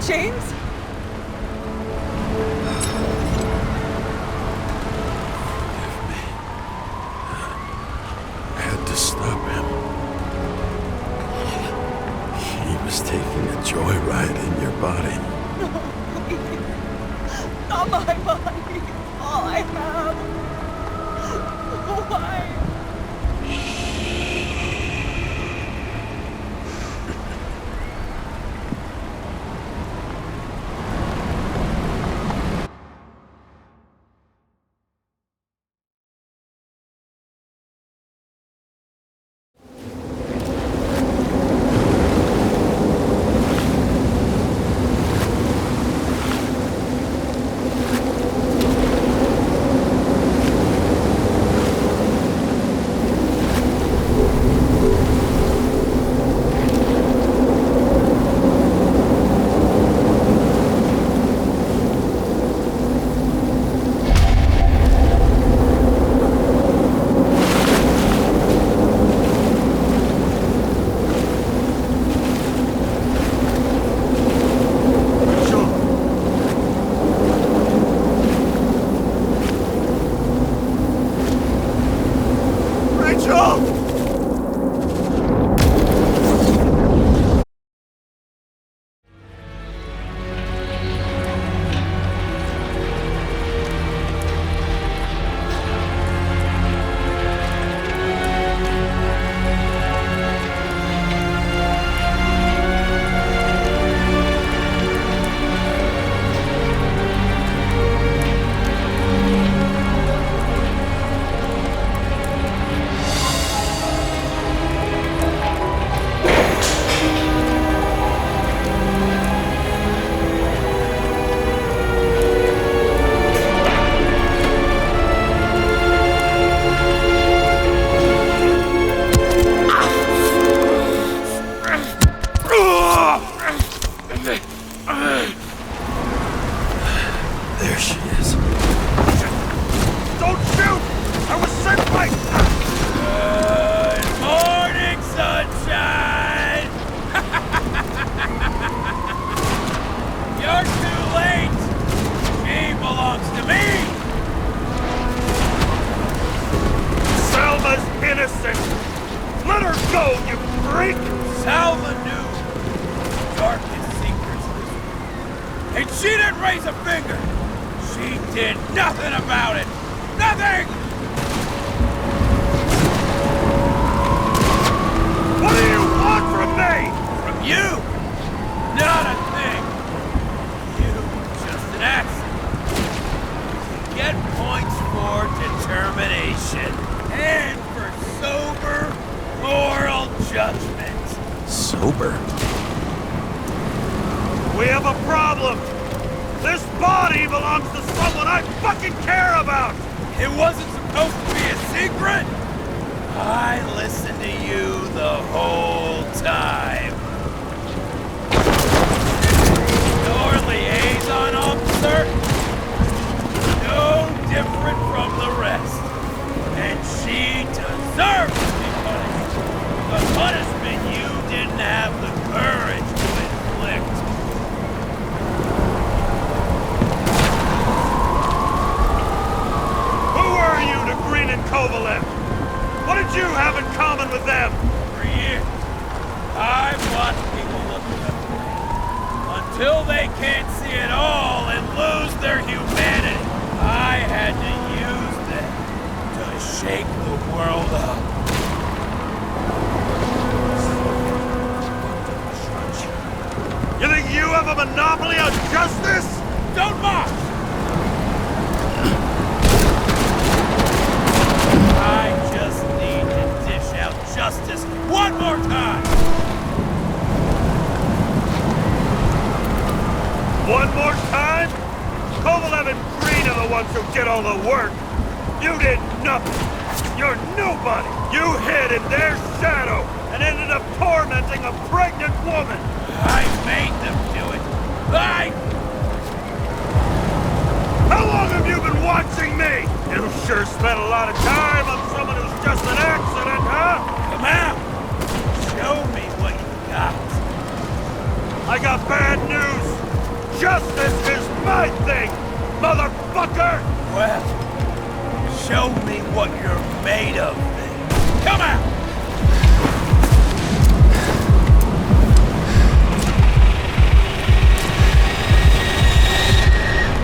James? I had to stop him. He was taking a joyride in your body. Not my body. All I have. Why? There she is. Don't shoot! I was sent by... Good morning, sunshine! You're too late! She belongs to me! Salma's innocent! Let her go, you freak! Salma knew the darkest secrets of this world. And she didn't raise a finger! She did nothing about it! Nothing! What do you want from me? From you? Not a thing! You were just an accident. You get points for determination. And for sober moral judgment. Sober? We have a problem! This body belongs to someone I fucking care about! It wasn't supposed to be a secret! I listened to you the whole time. Your liaison officer? No different from the rest. And she deserves to be punished. The punishment you didn't have the courage to inflict. Who are you to Green and Kovalev? What did you have in common with them? For years, I've watched people look at them until they can't see it all and lose their humanity. I had to use them to shake the world up. You think you have a monopoly on justice? Don't mock! I just need to dish out justice one more time! One more time? Kovalev and Green are the ones who did all the work. You did nothing. You're nobody. You hid in their shadow and ended up tormenting a pregnant woman. I made them do it. How long have you been watching me? You sure spent a lot of time on someone who's just an accident, huh? Come out! Show me what you got. I got bad news. Justice is my thing, motherfucker! Well, show me what you're made of, then. Come out!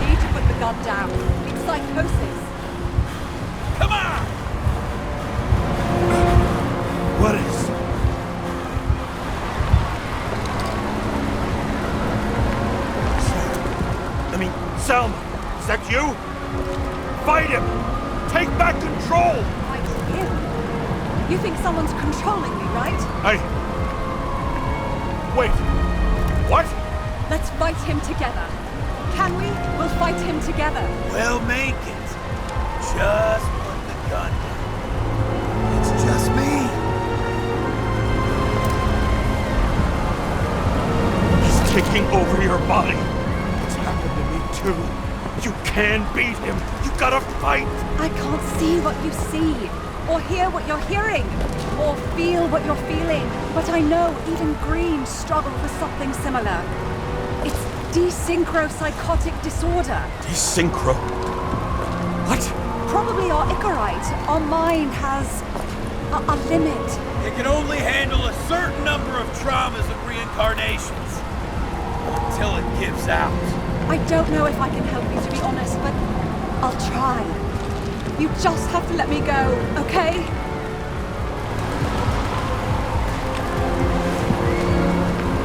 You need to put the gun down. It's psychosis. Come on! What is... I mean, Selma, is that you? Fight him! Take back control! Fight him? You think someone's controlling me, right? Wait. What? Let's fight him together. Can we? We'll fight him together. We'll make it. Just put the gun down. It's just me. He's taking over your body. It's happened to me too. You can beat him. You gotta fight. I can't see what you see, or hear what you're hearing, or feel what you're feeling. But I know even Green struggled with something similar. It's desynchropsychotic disorder. Desynchro? What? Probably our Icarite. Our mind has a limit. It can only handle a certain number of traumas and reincarnations. Until it gives out. I don't know if I can help you, to be honest, but I'll try. You just have to let me go, okay?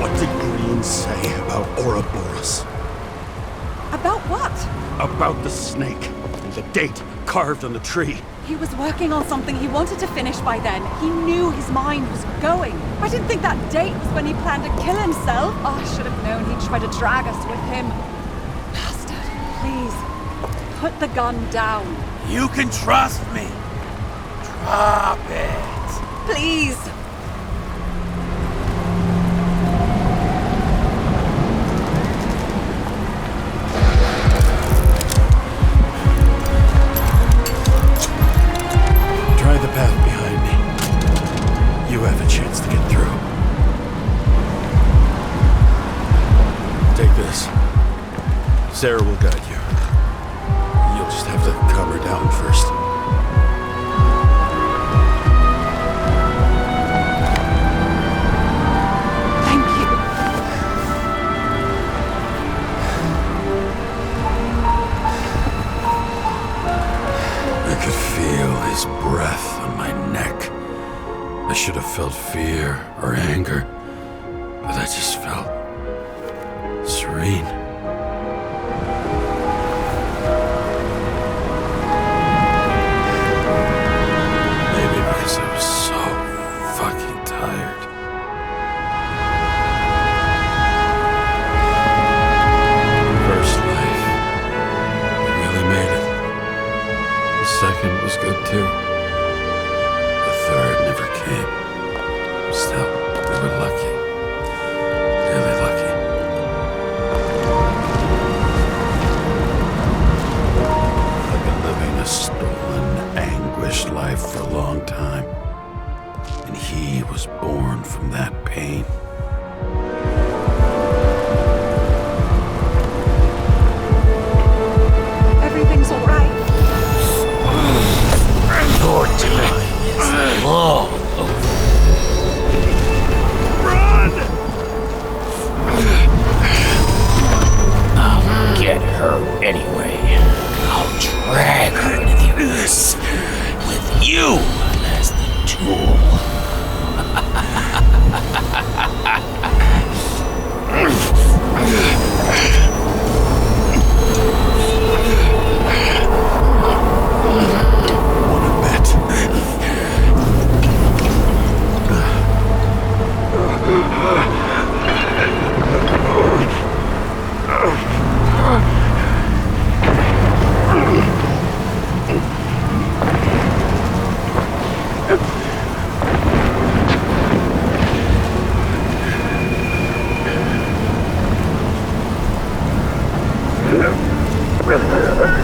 What did Green say about Ouroboros? About what? About the snake and the date carved on the tree. He was working on something he wanted to finish by then. He knew his mind was going. I didn't think that date was when he planned to kill himself. Oh, I should have known he'd try to drag us with him. Bastard, please, put the gun down. You can trust me. Drop it. Please. Try the path behind me. You have a chance to get through. Take this. Sarah will guide you. You'll just have to calm her down first. Thank you. I could feel his breath on my neck. I should have felt fear or anger, but I just felt serene. Maybe because I was so fucking tired. Anyway, I'll drag her to the abyss with you as the tool. Wanna bet?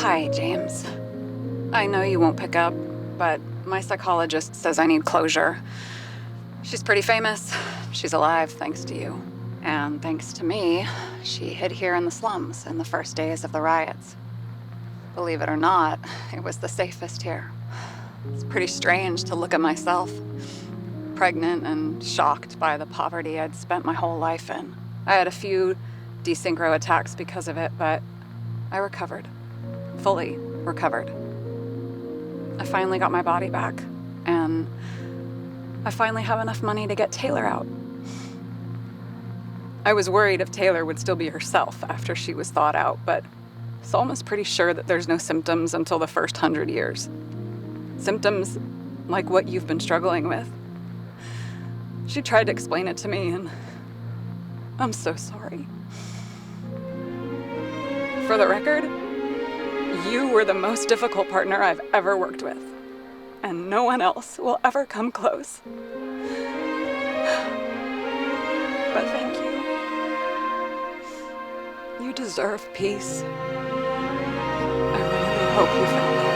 Hi, James. I know you won't pick up, but my psychologist says I need closure. She's pretty famous. She's alive thanks to you. And thanks to me, she hid here in the slums in the first days of the riots. Believe it or not, it was the safest here. It's pretty strange to look at myself, pregnant and shocked by the poverty I'd spent my whole life in. I had a few desynchro attacks because of it, but I recovered. Fully recovered. I finally got my body back, and I finally have enough money to get Taylor out. I was worried if Taylor would still be herself after she was thawed out, but Salma's pretty sure that there's no symptoms until the first 100 years. Symptoms like what you've been struggling with. She tried to explain it to me, and I'm so sorry. For the record, You were the most difficult partner I've ever worked with, and no one else will ever come close. But thank you. You deserve peace. I really hope you found it.